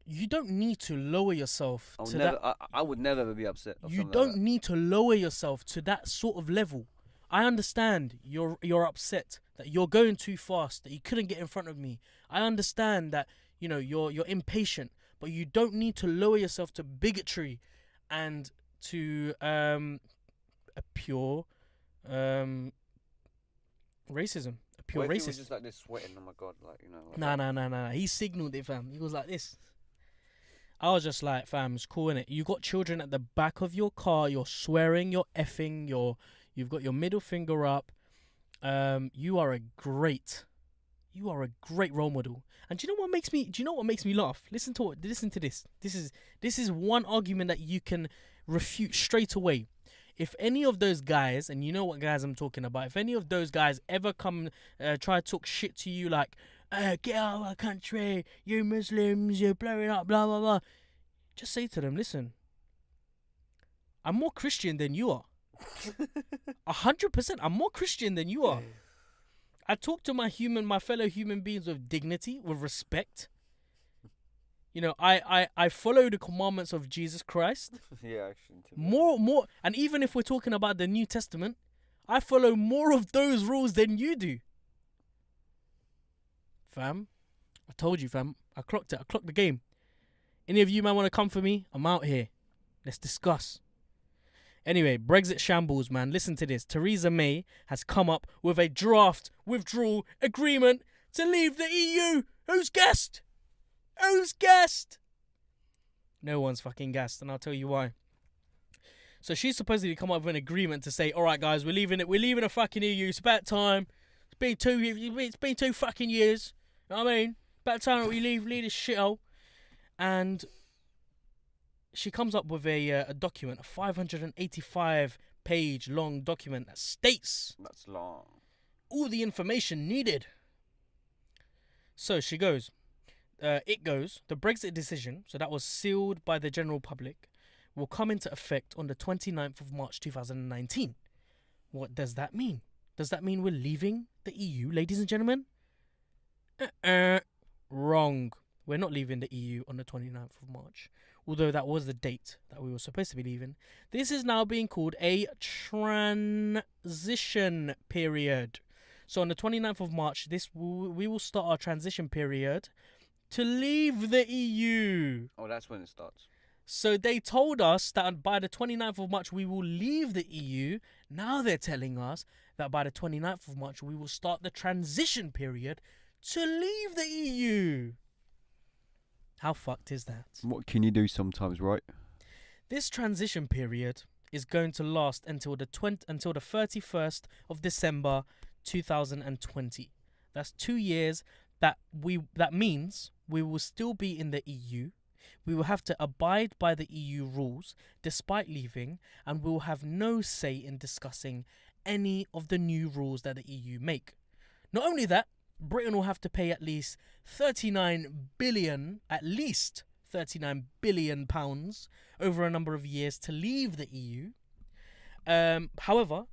You don't need to lower yourself to that... I would never ever be upset. You don't need to lower yourself to that sort of level. I understand you're upset, that you're going too fast, that you couldn't get in front of me. I understand that, you know, you're impatient, but you don't need to lower yourself to bigotry and to a pure racism. A pure what if racist. he was just like this sweating, oh my God, like, you know. Like Nah. He signaled it, fam. He was like this. I was just like, fam, it's cool, innit? You got children at the back of your car. You're swearing. You're effing. You've got your middle finger up. You are a great role model. And do you know what makes me laugh? Listen to this. This is one argument that you can refute straight away. If any of those guys, and you know what guys I'm talking about, if any of those guys ever come try to talk shit to you like, get out of our country, you Muslims, you're blowing up, blah blah blah, just say to them, listen, I'm more Christian than you are. 100%, I'm more Christian than you are. I talk to my fellow human beings with dignity, with respect. You know, I follow the commandments of Jesus Christ. Yeah, actually. More, and even if we're talking about the New Testament, I follow more of those rules than you do. Fam, I told you, fam. I clocked it. I clocked the game. Any of you man want to come for me? I'm out here. Let's discuss. Anyway, Brexit Shambles, man. Listen to this. Theresa May has come up with a draft withdrawal agreement to leave the EU. Who's guessed? Who's guessed? No one's fucking guessed, and I'll tell you why. So she's supposedly come up with an agreement to say, all right, guys, we're leaving the fucking EU. It's about time. It's been 2 fucking years. You know what I mean? About time that we leave this shithole. And she comes up with a document, a 585-page long document that states that's long, all the information needed. So she goes, the Brexit decision, so that was sealed by the general public, will come into effect on the 29th of March 2019. What does that mean? Does that mean we're leaving the EU, ladies and gentlemen? Wrong. We're not leaving the EU on the 29th of March. Although that was the date that we were supposed to be leaving. This is now being called a transition period. So on the 29th of March, we will start our transition period to leave the EU. Oh, that's when it starts. So they told us that by the 29th of March, we will leave the EU. Now they're telling us that by the 29th of March, we will start the transition period to leave the EU. How fucked is that? What can you do sometimes, right? This transition period is going to last until the 31st of December 2020. That's 2 years. That means we will still be in the EU. We will have to abide by the EU rules despite leaving, and we will have no say in discussing any of the new rules that the EU make. Not only that, Britain will have to pay at least 39 billion pounds over a number of years to leave the EU. However,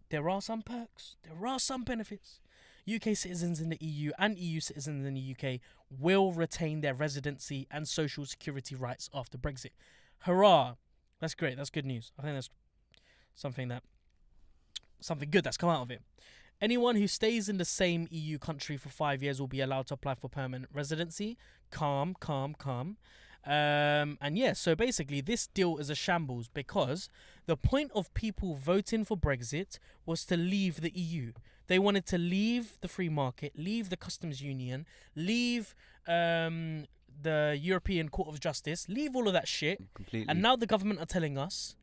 there are some perks. There are some benefits. UK citizens in the EU and EU citizens in the UK will retain their residency and social security rights after Brexit. Hurrah! That's great. That's good news. I think that's something good that's come out of it. Anyone who stays in the same EU country for 5 years will be allowed to apply for permanent residency. Calm. And yeah, so basically this deal is a shambles because the point of people voting for Brexit was to leave the EU. They wanted to leave the free market, leave the customs union, leave the European Court of Justice, leave all of that shit. Completely. And now the government are telling us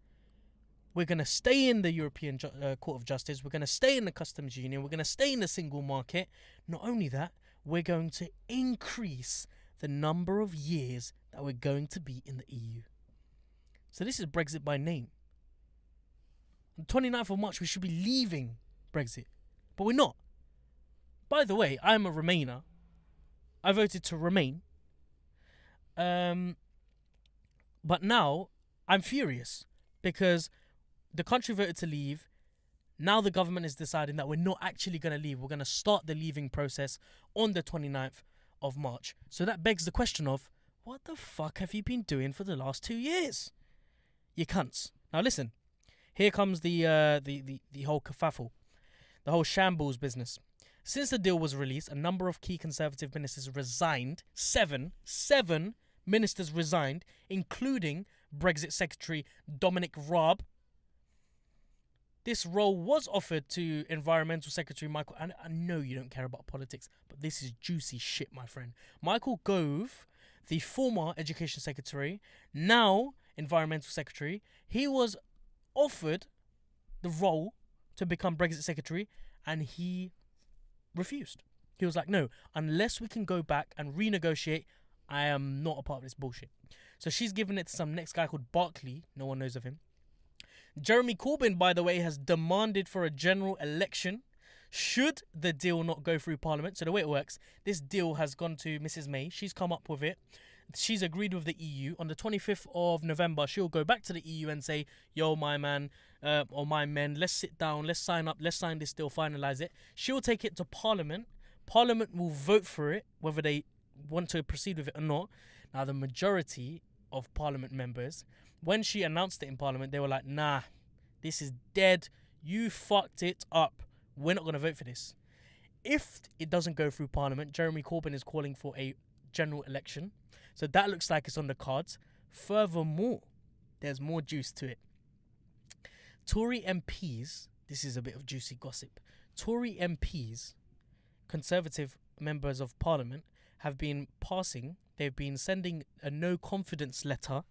we're going to stay in the European Court of Justice, we're going to stay in the customs union, we're going to stay in the single market. Not only that, we're going to increase the number of years that we're going to be in the EU. So this is Brexit by name. On the 29th of March, we should be leaving Brexit. But we're not. By the way, I'm a Remainer. I voted to remain. But now, I'm furious. Because the country voted to leave. Now the government is deciding that we're not actually going to leave. We're going to start the leaving process on the 29th of March. So that begs the question of, what the fuck have you been doing for the last 2 years? You cunts. Now listen, here comes the whole kerfuffle, the whole shambles business. Since the deal was released, a number of key Conservative ministers resigned. Seven ministers resigned, including Brexit Secretary Dominic Raab. This role was offered to Environmental Secretary Michael... I know you don't care about politics, but this is juicy shit, my friend. Michael Gove, the former Education Secretary, now Environmental Secretary, he was offered the role to become Brexit Secretary, and he refused. He was like, no, unless we can go back and renegotiate, I am not a part of this bullshit. So she's given it to some next guy called Barclay. No one knows of him. Jeremy Corbyn, by the way, has demanded for a general election should the deal not go through Parliament. So the way it works, this deal has gone to Mrs. May. She's come up with it. She's agreed with the EU. On the 25th of November, she'll go back to the EU and say, yo, my man, or my men, let's sit down, let's sign this deal, finalise it. She'll take it to Parliament. Parliament will vote for it, whether they want to proceed with it or not. Now, the majority of Parliament members, when she announced it in Parliament, they were like, nah, this is dead. You fucked it up. We're not going to vote for this. If it doesn't go through Parliament, Jeremy Corbyn is calling for a general election. So that looks like it's on the cards. Furthermore, there's more juice to it. Tory MPs, this is a bit of juicy gossip. Tory MPs, Conservative members of Parliament, have been they've been sending a no confidence letter.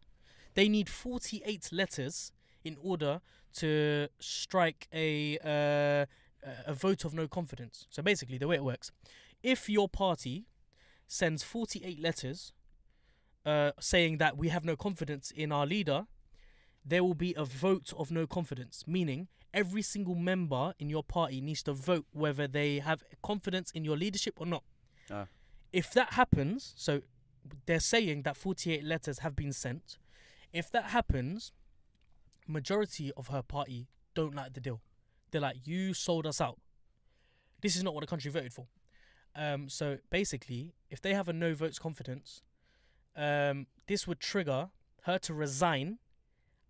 They need 48 letters in order to strike a vote of no confidence. So basically, the way it works, if your party sends 48 letters saying that we have no confidence in our leader, there will be a vote of no confidence, meaning every single member in your party needs to vote whether they have confidence in your leadership or not. If that happens, so they're saying that 48 letters have been sent. If that happens, majority of her party don't like the deal. They're like, you sold us out. This is not what the country voted for. So basically, if they have a no votes confidence, this would trigger her to resign,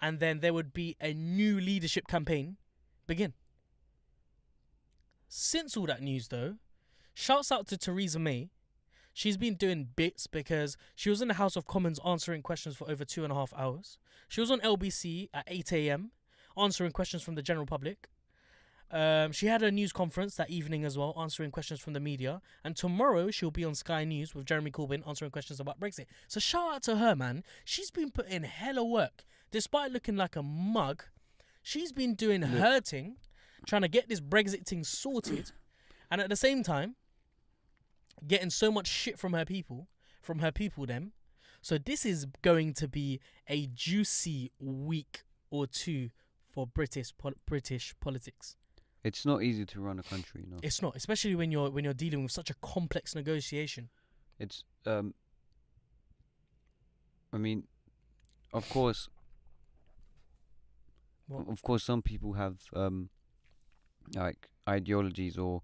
and then there would be a new leadership campaign begin. Since all that news, though, shouts out to Theresa May. She's been doing bits because she was in the House of Commons answering questions for over 2.5 hours. She was on LBC at 8 a.m. answering questions from the general public. She had a news conference that evening as well, answering questions from the media. And tomorrow she'll be on Sky News with Jeremy Corbyn answering questions about Brexit. So shout out to her, man. She's been putting hella work. Despite looking like a mug, she's been doing her thing, trying to get this Brexit thing sorted. And at the same time, getting so much shit from her people them. So this is going to be a juicy week or two for British politics. It's not easy to run a country, no. It's not, especially when you're dealing with such a complex negotiation. It's I mean, of course, some people have like ideologies or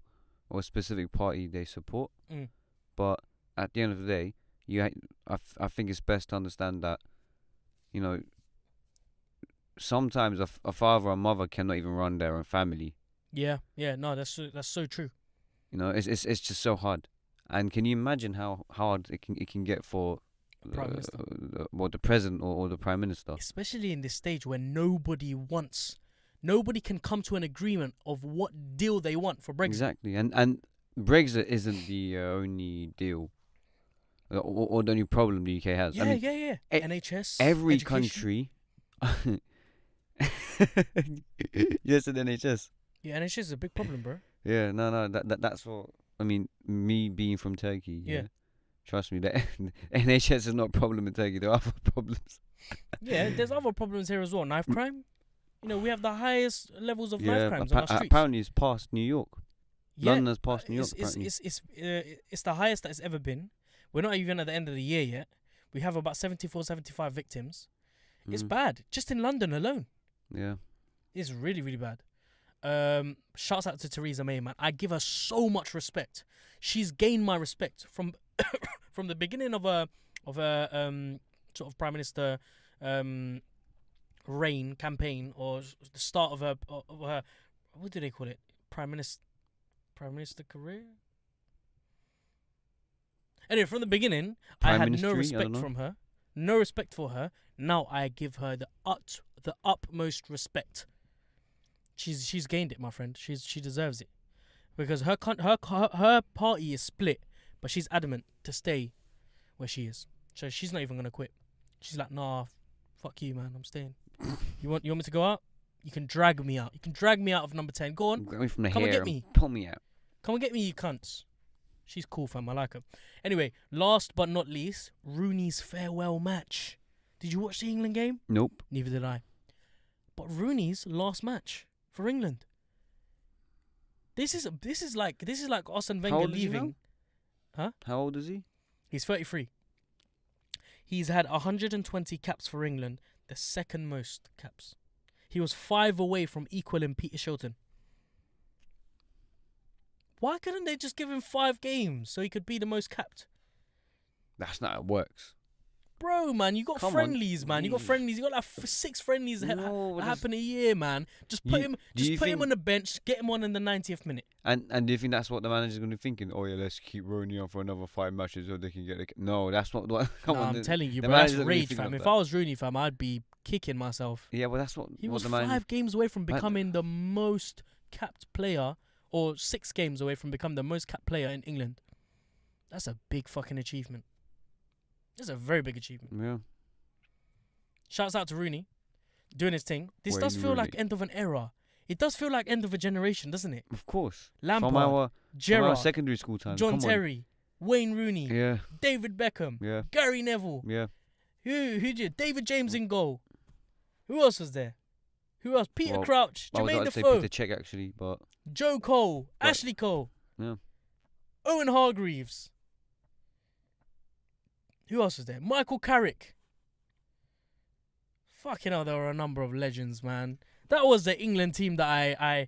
a specific party they support. But at the end of the day, I think it's best to understand that, you know, sometimes a father or mother cannot even run their own family. Yeah, no, that's so true. You know, it's just so hard. And can you imagine how hard it can get for the president or the prime minister? Especially in this stage where nobody can come to an agreement of what deal they want for Brexit. Exactly, and Brexit isn't the only deal or the only problem the UK has. Yeah, I mean, NHS, every education. country. Yes, an NHS. Yeah, NHS is a big problem, bro. Yeah, no, that's what I mean. Me being from Turkey, yeah. Trust me, that NHS is not a problem in Turkey. There are other problems. Yeah, there's other problems here as well. Knife crime. You know, we have the highest levels of knife crimes on our streets. Apparently, it's past New York. Yeah, London has passed New York. It's the highest that it's ever been. We're not even at the end of the year yet. We have about 74, 75 victims. It's bad. Just in London alone. Yeah. It's really, really bad. Shouts out to Theresa May, man. I give her so much respect. She's gained my respect from from the beginning of her sort of prime minister reign campaign, or the start of her what do they call it? Prime minister career. Anyway, from the beginning, I had no respect from her. No respect for her. Now I give her the utmost respect. She's gained it, my friend. She deserves it, because her party is split, but she's adamant to stay where she is. So she's not even gonna quit. She's like, nah, fuck you, man. I'm staying. You want me to go out? You can drag me out. You can drag me out of number 10. Go on. Go from the Come hair and get me. Pull me out. Come and get me, you cunts. She's cool, fam. I like her. Anyway, last but not least, Rooney's farewell match. Did you watch the England game? Nope. Neither did I. But Rooney's last match for England. This is like Arsene Wenger leaving. Huh? How old is he? He's 33. He's had 120 caps for England, the second most caps. He was 5 away from equaling Peter Shilton. Why couldn't they just give him 5 games so he could be the most capped? That's not how it works. Bro, man, you got friendlies, man. You got friendlies. You got like 6 friendlies that happen a year, man. Just put him on the bench, get him on in the 90th minute. And do you think that's what the manager's going to be thinking? Oh yeah, let's keep Rooney on for another 5 matches so they can get. No, that's not. I'm telling you, bro. That's rage, fam. If I was Rooney, fam, I'd be kicking myself. Yeah, well, that's what he was. The 5 games away from becoming the most capped player, or 6 games away from becoming the most capped player in England. That's a big fucking achievement. That's a very big achievement. Yeah. Shouts out to Rooney, doing his thing. This does feel like end of an era. It does feel like end of a generation, doesn't it? Of course. Lampard, Gerrard, from our secondary school time. John Terry, Wayne Rooney, David Beckham, Gary Neville. Yeah. Who did? David James in goal. Who else was there? Who else? Peter Crouch, Jermaine Defoe. Peter Cech actually, but Joe Cole, Ashley Cole. Yeah. Owen Hargreaves. Who else was there? Michael Carrick. Fucking hell, there were a number of legends, man. That was the England team that I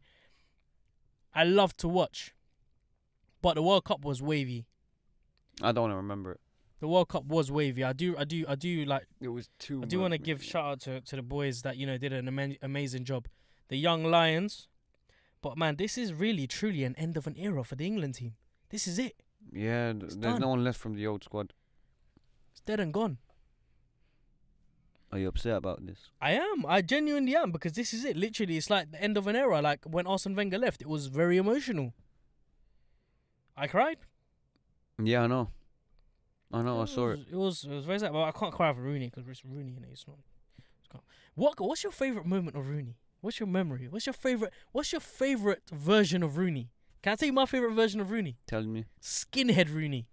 loved to watch. But the World Cup was wavy. I don't want to remember it. The World Cup was wavy. I do like. It was too. I do want to give shout out to the boys that did an amazing job. The young Lions. But man, this is really truly an end of an era for the England team. This is it. Yeah, there's no one left from the old squad. It's dead and gone. Are you upset about this? I am. I genuinely am, because this is it. Literally, it's like the end of an era. Like when Arsene Wenger left, it was very emotional. I cried. Yeah, I know. I saw it. It was very sad. Well, I can't cry for Rooney because it's Rooney, and it's not. What's your favorite moment of Rooney? What's your memory? What's your favorite version of Rooney? Can I tell you my favorite version of Rooney? Tell me. Skinhead Rooney.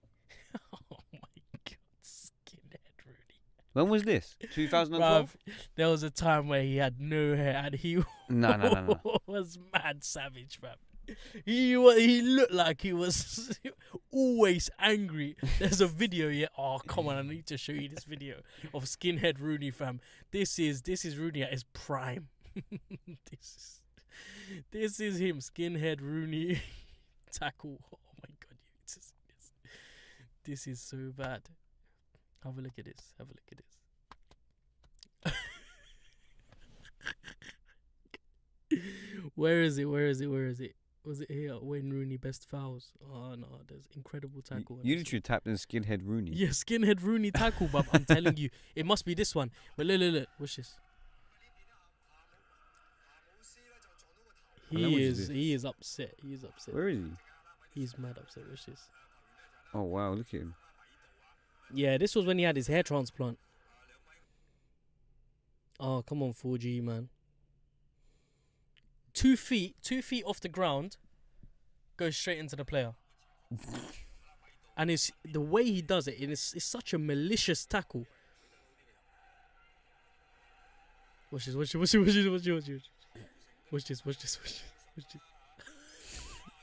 Oh my God, skinhead Rooney. When was this? 2012? There was a time where he had no hair and he No. was mad savage, fam. He looked like he was always angry. There's a video here. Oh, come on, I need to show you this video of skinhead Rooney, fam. This is Rooney at his prime. This is him, skinhead Rooney tackle. Oh my God, this is so bad. Have a look at this. Where is it? Was it here? Wayne Rooney best fouls. Oh no, there's incredible tackle. You literally tapped in skinhead Rooney. Yeah, skinhead Rooney tackle, but I'm telling you, it must be this one. But look, watch this. He is upset. Where is he? He's mad upset. Watch this. Oh wow, look at him. Yeah, this was when he had his hair transplant. Oh, come on, 4G, man. 2 feet off the ground, goes straight into the player. And it's the way he does it. It's such a malicious tackle. Watch this.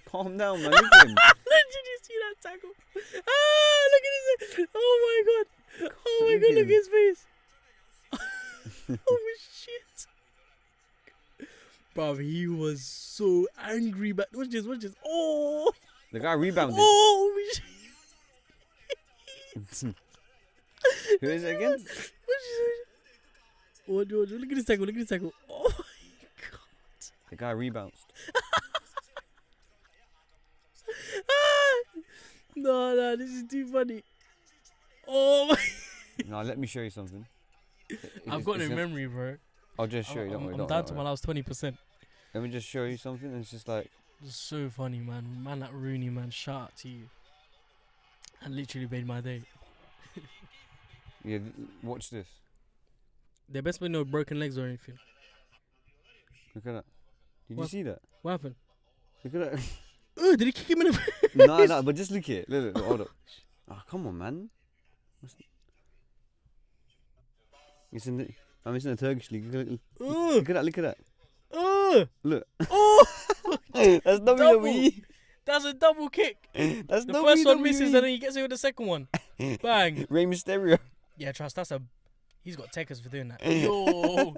Calm down, man. Look at him. Did you see that tackle? Look at his. Oh my God, look at his face. Oh shit. Bruv, he was so angry. But watch this. Oh. The guy rebounded. Oh shit. Who is it again? Look at this tackle. Oh my God. The guy rebounced. No, this is too funny. Oh my. No, let me show you something. I've got no memory, bro. I'll just show you. I'm down to my last 20%. Let me just show you something. It's just like. It's so funny, man. Man like Rooney, man. Shout out to you. And literally made my day. Yeah, watch this. There best be no broken legs or anything. Look at that. Did you see that? What happened? Look at that. Oh, did he kick him in the face? No, but just look at it. Look, hold up. Oh, come on, man. It's in the Turkish league. Look at that. Look. Oh! That's WWE. That's a double kick. That's the first one misses and then he gets it with the second one. Bang. Rey Mysterio. Yeah, trust. He's got takers for doing that. Yo.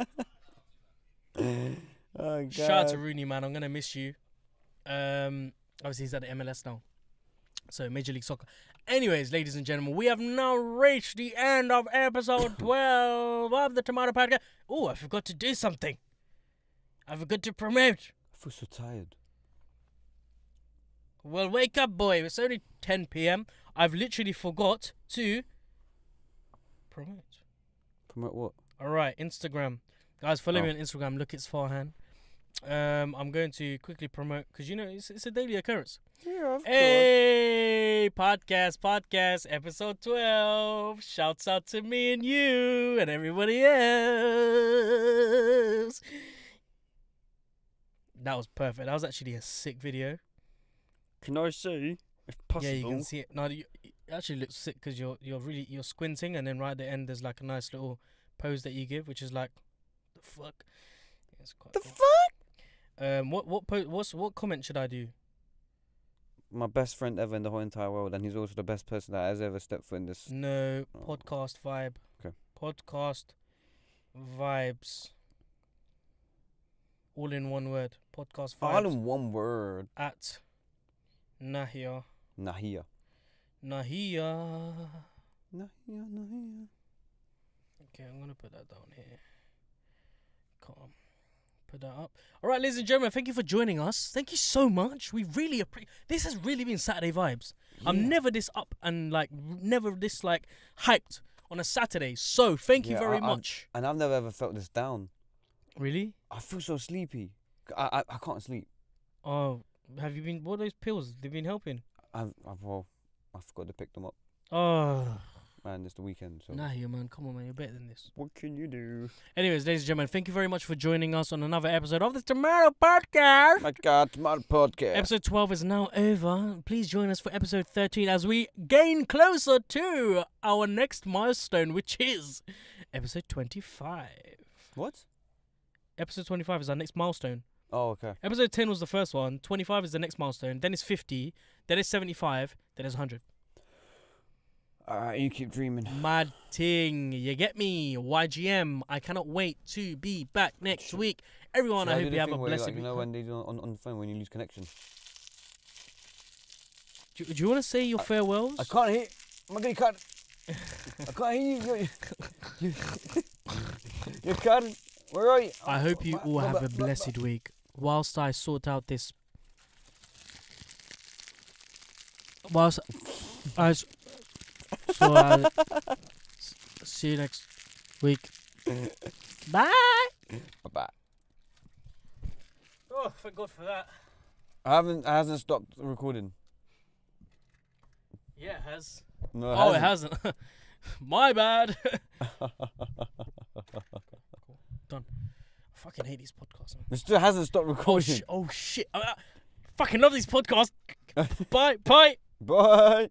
Oh, God. Shout out to Rooney, man. I'm gonna miss you. Obviously he's at the MLS now, so Major League Soccer. Anyways, ladies and gentlemen, we have now reached the end of episode 12 of the Tomato Podcast. Oh, I forgot to do something. I forgot to promote. I feel so tired. Well, wake up, boy. It's only 10 p.m. I've literally forgot to promote. Promote what? All right, Instagram. Guys, follow me on Instagram. Look, it's Farhan. I'm going to quickly promote because it's a daily occurrence. Yeah, of Hey, podcast, episode 12. Shouts out to me and you and everybody else. That was perfect. That was actually a sick video. Can I see, if possible? Yeah, you can see it. No, it actually looks sick because you're squinting, and then right at the end there's like a nice little pose that you give, which is like, the fuck. Yeah, it's quite the cool. Fuck? What comment should I do? My best friend ever in the whole entire world, and he's also the best person that has ever stepped foot in this. No, podcast vibe. Okay. Podcast vibes. All in one word. Podcast vibes. All in one word. At Nahia. Nahia. Okay, I'm gonna put that down here. Calm. Put that up. All right, ladies and gentlemen, thank you for joining us. Thank you so much. We really appreciate. This has really been Saturday vibes. Yeah. I'm never this up and never this hyped on a Saturday. So thank you very much. And I've never ever felt this down. Really? I feel so sleepy. I can't sleep. Oh, have you been? What are those pills? They've been helping. I forgot to pick them up. Oh. Man, it's the weekend. So. Nah, man. Come on, man. You're better than this. What can you do? Anyways, ladies and gentlemen, thank you very much for joining us on another episode of the Tomato Podcast. My God, Tomato Podcast. Episode 12 is now over. Please join us for episode 13 as we gain closer to our next milestone, which is episode 25. What? Episode 25 is our next milestone. Oh, okay. Episode 10 was the first one. 25 is the next milestone. Then it's 50. Then it's 75. Then it's 100. Alright, you keep dreaming. Mad ting. You get me? YGM. I cannot wait to be back next week. Everyone, I hope you have a blessed week. You know when they do on the phone when you lose connection? Do you want to say your farewells? I can't hear. I'm going to cut. I can't hear you. You're cutting. Where are you? I hope you all have a blessed week. Whilst I sort out this. See you next week. Bye. Bye. Oh, thank God for that. It hasn't stopped recording. Yeah, it has. No, it hasn't. My bad. Cool. Done. I fucking hate these podcasts, man. It still hasn't stopped recording. Oh shit. I fucking love these podcasts. Bye. Bye. Bye.